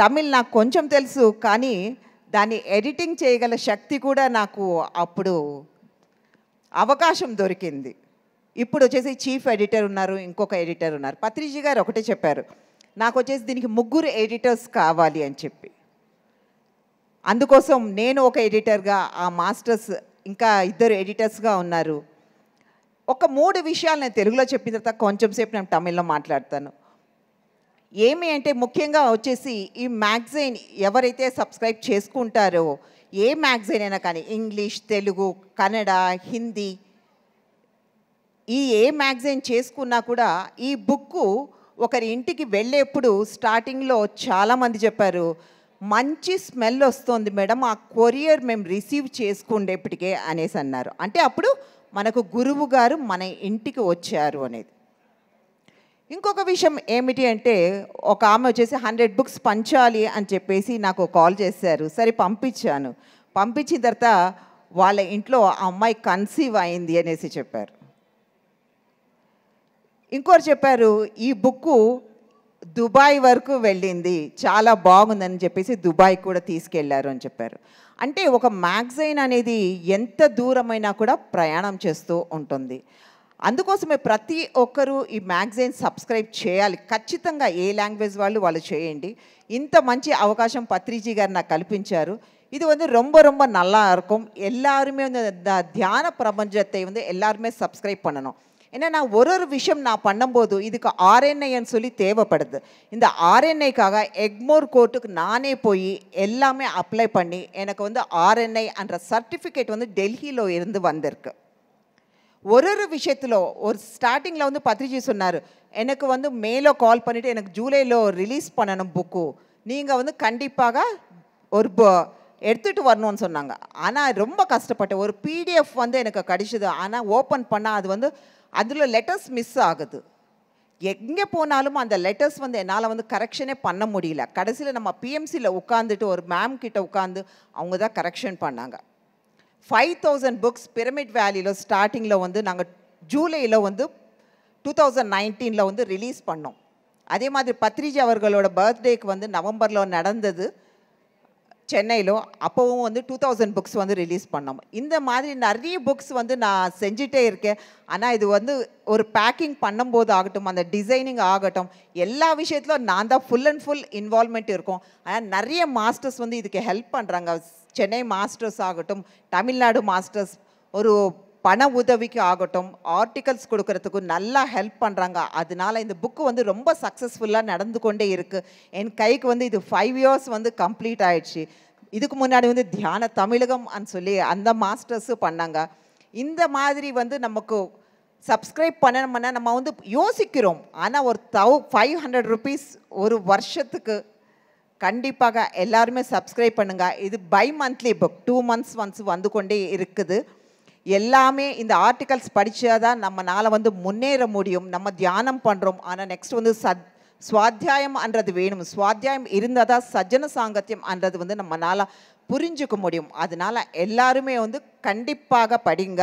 తమిళ్ నాకు కొంచెం తెలుసు, కానీ దాన్ని ఎడిటింగ్ చేయగల శక్తి కూడా నాకు అప్పుడు అవకాశం దొరికింది. ఇప్పుడు వచ్చేసి చీఫ్ ఎడిటర్ ఉన్నారు, ఇంకొక ఎడిటర్ ఉన్నారు. పత్రిజీ గారు ఒకటే చెప్పారు, నాకు వచ్చేసి దీనికి 3 editors కావాలి అని చెప్పి. అందుకోసం నేను ఒక ఎడిటర్గా, ఆ మాస్టర్స్ ఇంకా 2 ఎడిటర్స్గా ఉన్నారు. ఒక 3 విషయాలు నేను తెలుగులో చెప్పిన తర్వాత కొంచెం సేపు నేను తమిళ్లో మాట్లాడతాను. ఏమి అంటే ముఖ్యంగా వచ్చేసి ఈ మ్యాగజైన్ ఎవరైతే సబ్స్క్రైబ్ చేసుకుంటారో, ఏ మ్యాగజైన్ అయినా కానీ ఇంగ్లీష్, తెలుగు, కన్నడ, హిందీ, ఈ ఏ మ్యాగజైన్ చేసుకున్నా కూడా ఈ బుక్కు ఒకరి ఇంటికి వెళ్ళేప్పుడు స్టార్టింగ్లో చాలామంది చెప్పారు, మంచి స్మెల్ వస్తుంది మేడం, ఆ కొరియర్ మేము రిసీవ్ చేసుకుండేప్పటికే అనేసి అన్నారు. అంటే అప్పుడు మనకు గురువు గారు మన ఇంటికి వచ్చారు అనేది. ఇంకొక విషయం ఏమిటి అంటే, ఒక ఆమె వచ్చేసి 100 books పంచాలి అని చెప్పేసి నాకు కాల్ చేశారు. సరే పంపించాను. పంపించిన తర్వాత వాళ్ళ ఇంట్లో ఆ అమ్మాయి కన్సీవ్ అయింది అనేసి చెప్పారు. ఇంకోటి చెప్పారు, ఈ బుక్కు దుబాయ్ వరకు వెళ్ళింది, చాలా బాగుందని చెప్పేసి దుబాయ్ కూడా తీసుకెళ్లారు అని చెప్పారు. అంటే ఒక మ్యాగజైన్ అనేది ఎంత దూరమైనా కూడా ప్రయాణం చేస్తూ ఉంటుంది. అందుకోసమే ప్రతి ఒక్కరూ ఈ మ్యాగజైన్ సబ్స్క్రైబ్ చేయాలి. ఖచ్చితంగా ఏ లాంగ్వేజ్ వాళ్ళు చేయండి. ఇంత మంచి అవకాశం పత్రిజీ గారు నాకు కల్పించారు. இது வந்து ரொம்ப ரொம்ப நல்லா இருக்கும். எல்லாருமே வந்து தியான பிரபஞ்சத்தை வந்து எல்லாருமே சப்ஸ்கிரைப் பண்ணணும். ஏன்னா நான் ஒரு விஷயம் நான் பண்ணும்போது இதுக்கு ஆர்என்ஐன்னு சொல்லி தேவைப்படுது. இந்த ஆர்என்ஐக்காக எக்மோர் கோர்ட்டுக்கு நானே போய் எல்லாமே அப்ளை பண்ணி எனக்கு வந்து ஆர்என்ஐ என்ற சர்டிஃபிகேட் வந்து டெல்லியில் இருந்து வந்திருக்கு. ஒரு விஷயத்தில் ஒரு ஸ்டார்டிங்கில் வந்து பத்ரிஜி சொன்னார், எனக்கு வந்து மேலே கால் பண்ணிவிட்டு எனக்கு ஜூலையில் ரிலீஸ் பண்ணணும் புக்கு, நீங்கள் வந்து கண்டிப்பாக ஒரு எடுத்துகிட்டு வரணும்னு சொன்னாங்க. ஆனால் ரொம்ப கஷ்டப்பட்டேன். ஒரு பிடிஎஃப் வந்து எனக்கு கிடைச்சிது, ஆனால் ஓப்பன் பண்ணால் அது வந்து அதில் லெட்டர்ஸ் மிஸ் ஆகுது. எங்கே போனாலும் அந்த லெட்டர்ஸ் வந்து என்னால் வந்து கரெக்ஷனே பண்ண முடியல. கடைசியில் நம்ம பிஎம்சியில் உட்காந்துட்டு ஒரு மேம் கிட்ட உட்காந்து அவங்க தான் கரெக்ஷன் பண்ணாங்க. 5000 books பிரமிட் வேலியில் ஸ்டார்டிங்கில் வந்து நாங்கள் ஜூலையில் வந்து 2019 வந்து ரிலீஸ் பண்ணோம். அதே மாதிரி பத்ரிஜி அவர்களோட பர்த்டேக்கு வந்து நவம்பரில் நடந்தது சென்னையில். அப்போவும் வந்து 2000 books வந்து ரிலீஸ் பண்ணோம். இந்த மாதிரி நிறைய புக்ஸ் வந்து நான் செஞ்சிட்டே இருக்கேன். ஆனால் இது வந்து ஒரு பேக்கிங் பண்ணும்போது ஆகட்டும், அந்த டிசைனிங் ஆகட்டும், எல்லா விஷயத்திலும் நான் தான் ஃபுல் அண்ட் ஃபுல் இன்வால்மெண்ட் இருக்கும். ஆனால் நிறைய மாஸ்டர்ஸ் வந்து இதுக்கு ஹெல்ப் பண்ணுறாங்க. சென்னை மாஸ்டர்ஸ் ஆகட்டும், தமிழ்நாடு மாஸ்டர்ஸ், ஒரு பண உதவிக்கு ஆகட்டும், ஆர்டிகல்ஸ் கொடுக்கறதுக்கு நல்லா ஹெல்ப் பண்ணுறாங்க. அதனால இந்த புக்கு வந்து ரொம்ப சக்ஸஸ்ஃபுல்லாக நடந்து கொண்டே இருக்குது. என் கைக்கு வந்து இது 5 years வந்து கம்ப்ளீட் ஆயிடுச்சு. இதுக்கு முன்னாடி வந்து தியான தமிழகம் சொல்லி அந்த மாஸ்டர்ஸும் பண்ணாங்க. இந்த மாதிரி வந்து நமக்கு சப்ஸ்கிரைப் பண்ணணும்னா நம்ம வந்து யோசிக்கிறோம். ஆனால் ஒரு 500 rupees ஒரு வருஷத்துக்கு கண்டிப்பாக எல்லாருமே சப்ஸ்கிரைப் பண்ணுங்க. இது bimonthly book, 2 months once வந்து கொண்டே இருக்குது. எல்லாமே இந்த ஆர்டிகல்ஸ் படித்தாதான் நம்மளால் வந்து முன்னேற முடியும். நம்ம தியானம் பண்ணுறோம், ஆனால் நெக்ஸ்ட் வந்து சுவாத்தியாயம்ன்றது வேணும். சுவாத்தியாயம் இருந்தால் தான் சஜ்ஜன சாங்கத்தியம்ன்றது வந்து நம்மளால் புரிஞ்சுக்க முடியும். அதனால் எல்லாருமே வந்து கண்டிப்பாக படிங்க.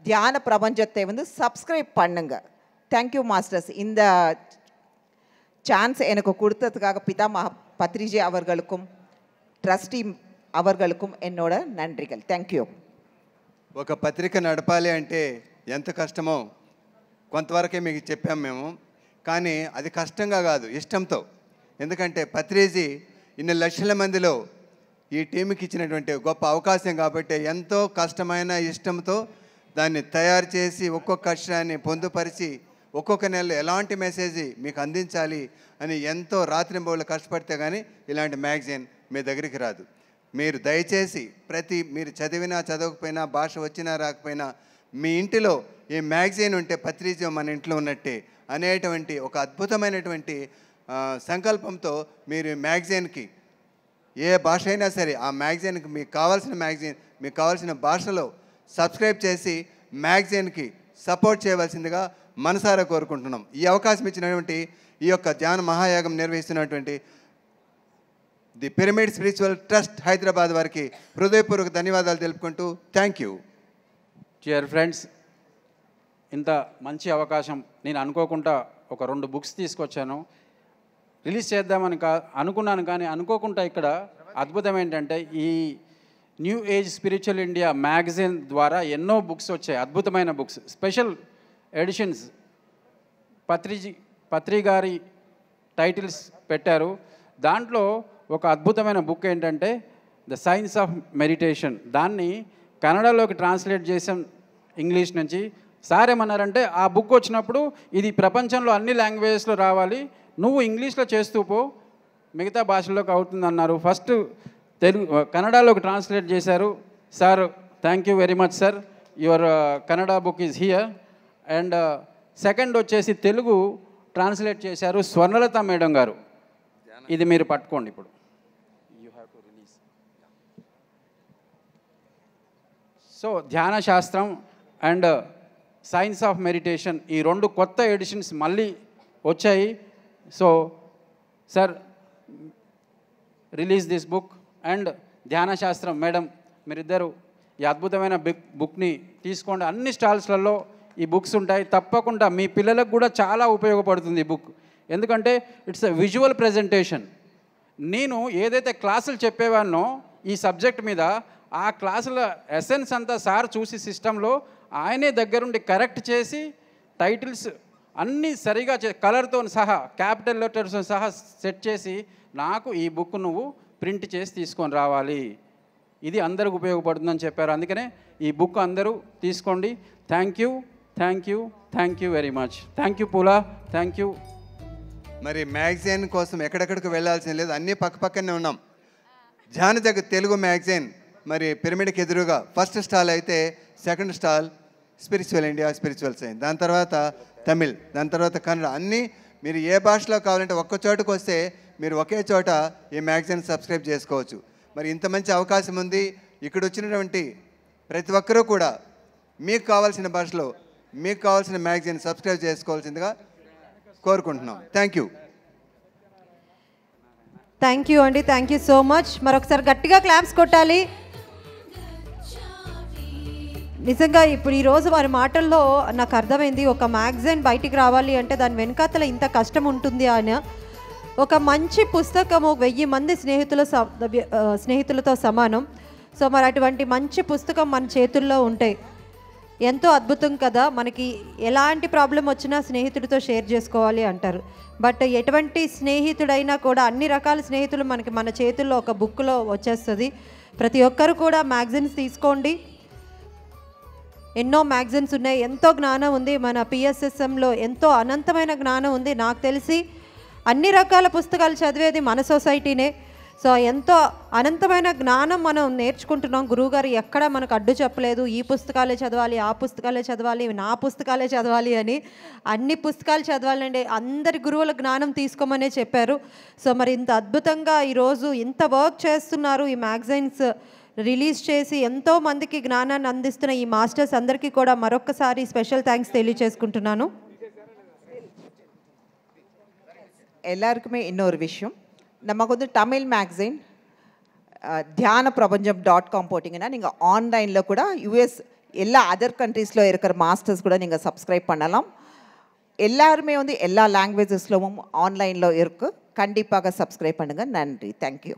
தியான பிரபஞ்சத்தை வந்து சப்ஸ்கிரைப் பண்ணுங்க. Thank you masters. இந்த சான்ஸ் எனக்கு கொடுத்ததுக்காக பிதாமகா பத்ரிஜி அவர்களுக்கும் ట్రస్టీ அவர்களுக்கும் என்னோட நன்றிகள். థ్యాంక్యూ. ఒక పత్రిక నడపాలి అంటే ఎంత కష్టమో కొంతవరకే మీకు చెప్పాము మేము. కానీ అది కష్టంగా కాదు, ఇష్టంతో. ఎందుకంటే పత్రిజీ ఇన్ని లక్షల మందిలో ఈ టీంకి ఇచ్చినటువంటి గొప్ప అవకాశం కాబట్టి ఎంతో కష్టమైన ఇష్టంతో దాన్ని తయారు చేసి ఒక్కొక్క అక్షరాన్ని పొందుపరిచి ఒక్కొక్క నెలలో ఎలాంటి మెసేజ్ మీకు అందించాలి అని ఎంతో రాత్రింబౌళ్ళు కష్టపడితే కానీ ఇలాంటి మ్యాగజైన్ మీ దగ్గరికి రాదు. మీరు దయచేసి మీరు చదివినా చదవకపోయినా, భాష వచ్చినా రాకపోయినా, మీ ఇంటిలో ఈ మ్యాగజైన్ ఉంటే పత్రిజీ మన ఇంట్లో ఉన్నట్టే అనేటువంటి ఒక అద్భుతమైనటువంటి సంకల్పంతో మీరు మ్యాగజైన్కి ఏ భాష అయినా సరే ఆ మ్యాగజైన్కి మీకు కావాల్సిన మ్యాగజైన్ మీకు కావాల్సిన భాషలో సబ్స్క్రైబ్ చేసి మ్యాగజైన్కి సపోర్ట్ చేయవలసిందిగా మనసారా కోరుకుంటున్నాం. ఈ అవకాశం ఇచ్చినటువంటి ఈ యొక్క ధ్యాన మహాయాగం నిర్వహిస్తున్నటువంటి the pyramid spiritual trust Hyderabad వారికి హృదయపూర్వక ధన్యవాదాలు తెలుపుకుంటూ థ్యాంక్ యూ. డియర్ ఫ్రెండ్స్, ఇంత మంచి అవకాశం నేను అనుకోకుండా ఒక 2 books తీసుకొచ్చాను. రిలీజ్ చేద్దామని అనుకున్నాను, కానీ అనుకోకుండా ఇక్కడ అద్భుతం ఏంటంటే ఈ new age spiritual India magazine ద్వారా ఎన్నో బుక్స్ వచ్చాయి, అద్భుతమైన బుక్స్, స్పెషల్ ఎడిషన్స్. పత్రి గారి టైటిల్స్ పెట్టారు. దాంట్లో ఒక అద్భుతమైన బుక్ ఏంటంటే ద సైన్స్ ఆఫ్ మెడిటేషన్. దాన్ని కన్నడలోకి ట్రాన్స్లేట్ చేసాం ఇంగ్లీష్ నుంచి. సార్ ఏమన్నారంటే ఆ బుక్ వచ్చినప్పుడు ఇది ప్రపంచంలో అన్ని లాంగ్వేజెస్లో రావాలి, నువ్వు ఇంగ్లీష్లో చేస్తూ పో, మిగతా భాషల్లోకి అవుతుందన్నారు. ఫస్ట్ కన్నడలోకి ట్రాన్స్లేట్ చేశారు. Sir thank you very much sir, your Kannada book is here. And second వచ్చేసి తెలుగు ట్రాన్స్లేట్ చేశారు స్వర్ణలత మేడం గారు. ఇది మీరు పట్టుకోండి ఇప్పుడు. You have to release. So ధ్యాన శాస్త్రం అండ్ సైన్స్ ఆఫ్ మెడిటేషన్, ఈ 2 కొత్త ఎడిషన్స్ మళ్ళీ వచ్చాయి. So sir release this book. And ధ్యాన శాస్త్రం మేడం, మీరిద్దరు ఈ అద్భుతమైన బుక్ని తీసుకోండి. అన్ని స్టాల్స్లలో ఈ బుక్స్ ఉంటాయి. తప్పకుండా మీ పిల్లలకు కూడా చాలా ఉపయోగపడుతుంది ఈ బుక్. ఎందుకంటే ఇట్స్ ఎ విజువల్ ప్రజెంటేషన్. నేను ఏదైతే క్లాసులు చెప్పేవాడినో ఈ సబ్జెక్ట్ మీద, ఆ క్లాసుల ఎసెన్స్ అంతా సార్ చూసి సిస్టంలో ఆయనే దగ్గరుండి కరెక్ట్ చేసి టైటిల్స్ అన్నీ సరిగా కలర్తో సహా, క్యాపిటల్ లెటర్స్తో సహా సెట్ చేసి నాకు ఈ బుక్ నువ్వు ప్రింట్ చేసి తీసుకొని రావాలి, ఇది అందరికి ఉపయోగపడుతుందని చెప్పారు. అందుకనే ఈ బుక్ అందరూ తీసుకోండి. Thank you, thank you, thank you very much. Thank you Poola, thank you. మరి మ్యాగజైన్ కోసం ఎక్కడెక్కడికి వెళ్ళాల్సిన లేదు, అన్నీ పక్కపక్కనే ఉన్నాం. ధ్యాన జగత్ తెలుగు మ్యాగజైన్ మరి పిరమిడ్కి ఎదురుగా ఫస్ట్ స్టాల్ అయితే, second stall spiritual India, spiritual science, దాని తర్వాత తమిళ్, దాని తర్వాత కన్నడ. అన్నీ మీరు ఏ భాషలో కావాలంటే ఒక్క చోటుకు వస్తే మీరు ఒకే చోట ఈ మ్యాగజైన్ సబ్స్క్రైబ్ చేసుకోవచ్చు. మరి ఇంత మంచి అవకాశం ఉంది. ఇక్కడ వచ్చినటువంటి ప్రతి ఒక్కరూ కూడా మీకు కావాల్సిన భాషలో మీకు కావాల్సిన మ్యాగజైన్ సబ్స్క్రైబ్ చేసుకోవాల్సిందిగా కోరుకుంటున్నాం. Thank you. థ్యాంక్ యూ అండి, థ్యాంక్ యూ సో మచ్. మరొకసారి గట్టిగా క్లాప్స్ కొట్టాలి. నిజంగా ఇప్పుడు ఈరోజు వారి మాటల్లో నాకు అర్థమైంది, ఒక మ్యాగజైన్ బయటికి రావాలి అంటే దాని వెనకాతల ఇంత కష్టం ఉంటుంది అని. ఒక మంచి పుస్తకము 1000 మంది స్నేహితులతో సమానం. సో మరి అటువంటి మంచి పుస్తకం మన చేతుల్లో ఉంటే ఎంతో అద్భుతం కదా. మనకి ఎలాంటి ప్రాబ్లం వచ్చినా స్నేహితుడితో షేర్ చేసుకోవాలి అంటారు. బట్ ఎటువంటి స్నేహితుడైనా కూడా, అన్ని రకాల స్నేహితులు మనకి మన చేతుల్లో ఒక బుక్లో వచ్చేస్తుంది. ప్రతి ఒక్కరు కూడా మ్యాగజైన్స్ తీసుకోండి. ఎన్నో మ్యాగజైన్స్ ఉన్నాయి, ఎంతో జ్ఞానం ఉంది. మన పిఎస్ఎస్ఎంలో ఎంతో అనంతమైన జ్ఞానం ఉంది. నాకు తెలిసి అన్ని రకాల పుస్తకాలు చదివేది మన సొసైటీనే. సో ఎంతో అనంతమైన జ్ఞానం మనం నేర్చుకుంటున్నాం. గురువుగారు ఎక్కడ మనకు అడ్డు చెప్పలేదు, ఈ పుస్తకాలే చదవాలి, ఆ పుస్తకాలే చదవాలి, నా పుస్తకాలే చదవాలి అని. అన్ని పుస్తకాలు చదవాలండి, అందరి గురువుల జ్ఞానం తీసుకోమనే చెప్పారు. సో మరి ఇంత అద్భుతంగా ఈరోజు ఇంత వర్క్ చేస్తున్నారు, ఈ మ్యాగజైన్స్ రిలీజ్ చేసి ఎంతో మందికి జ్ఞానాన్ని అందిస్తున్న ఈ మాస్టర్స్ అందరికీ కూడా మరొకసారి స్పెషల్ థ్యాంక్స్ తెలియజేసుకుంటున్నాను. எல்லாருக்குமே இன்னொரு விஷயம், நமக்கு வந்து தமிழ் மேக்சின் தியான பிரபஞ்சம் .com போட்டிங்கன்னா நீங்கள் ஆன்லைனில் கூட யூஎஸ் எல்லா அதர் கண்ட்ரீஸில் இருக்கிற மாஸ்டர்ஸ் கூட நீங்கள் சப்ஸ்கிரைப் பண்ணலாம். எல்லாருமே வந்து எல்லா லாங்குவேஜஸ்லும் ஆன்லைனில் இருக்குது. கண்டிப்பாக சப்ஸ்கிரைப் பண்ணுங்கள். நன்றி. தேங்க்யூ.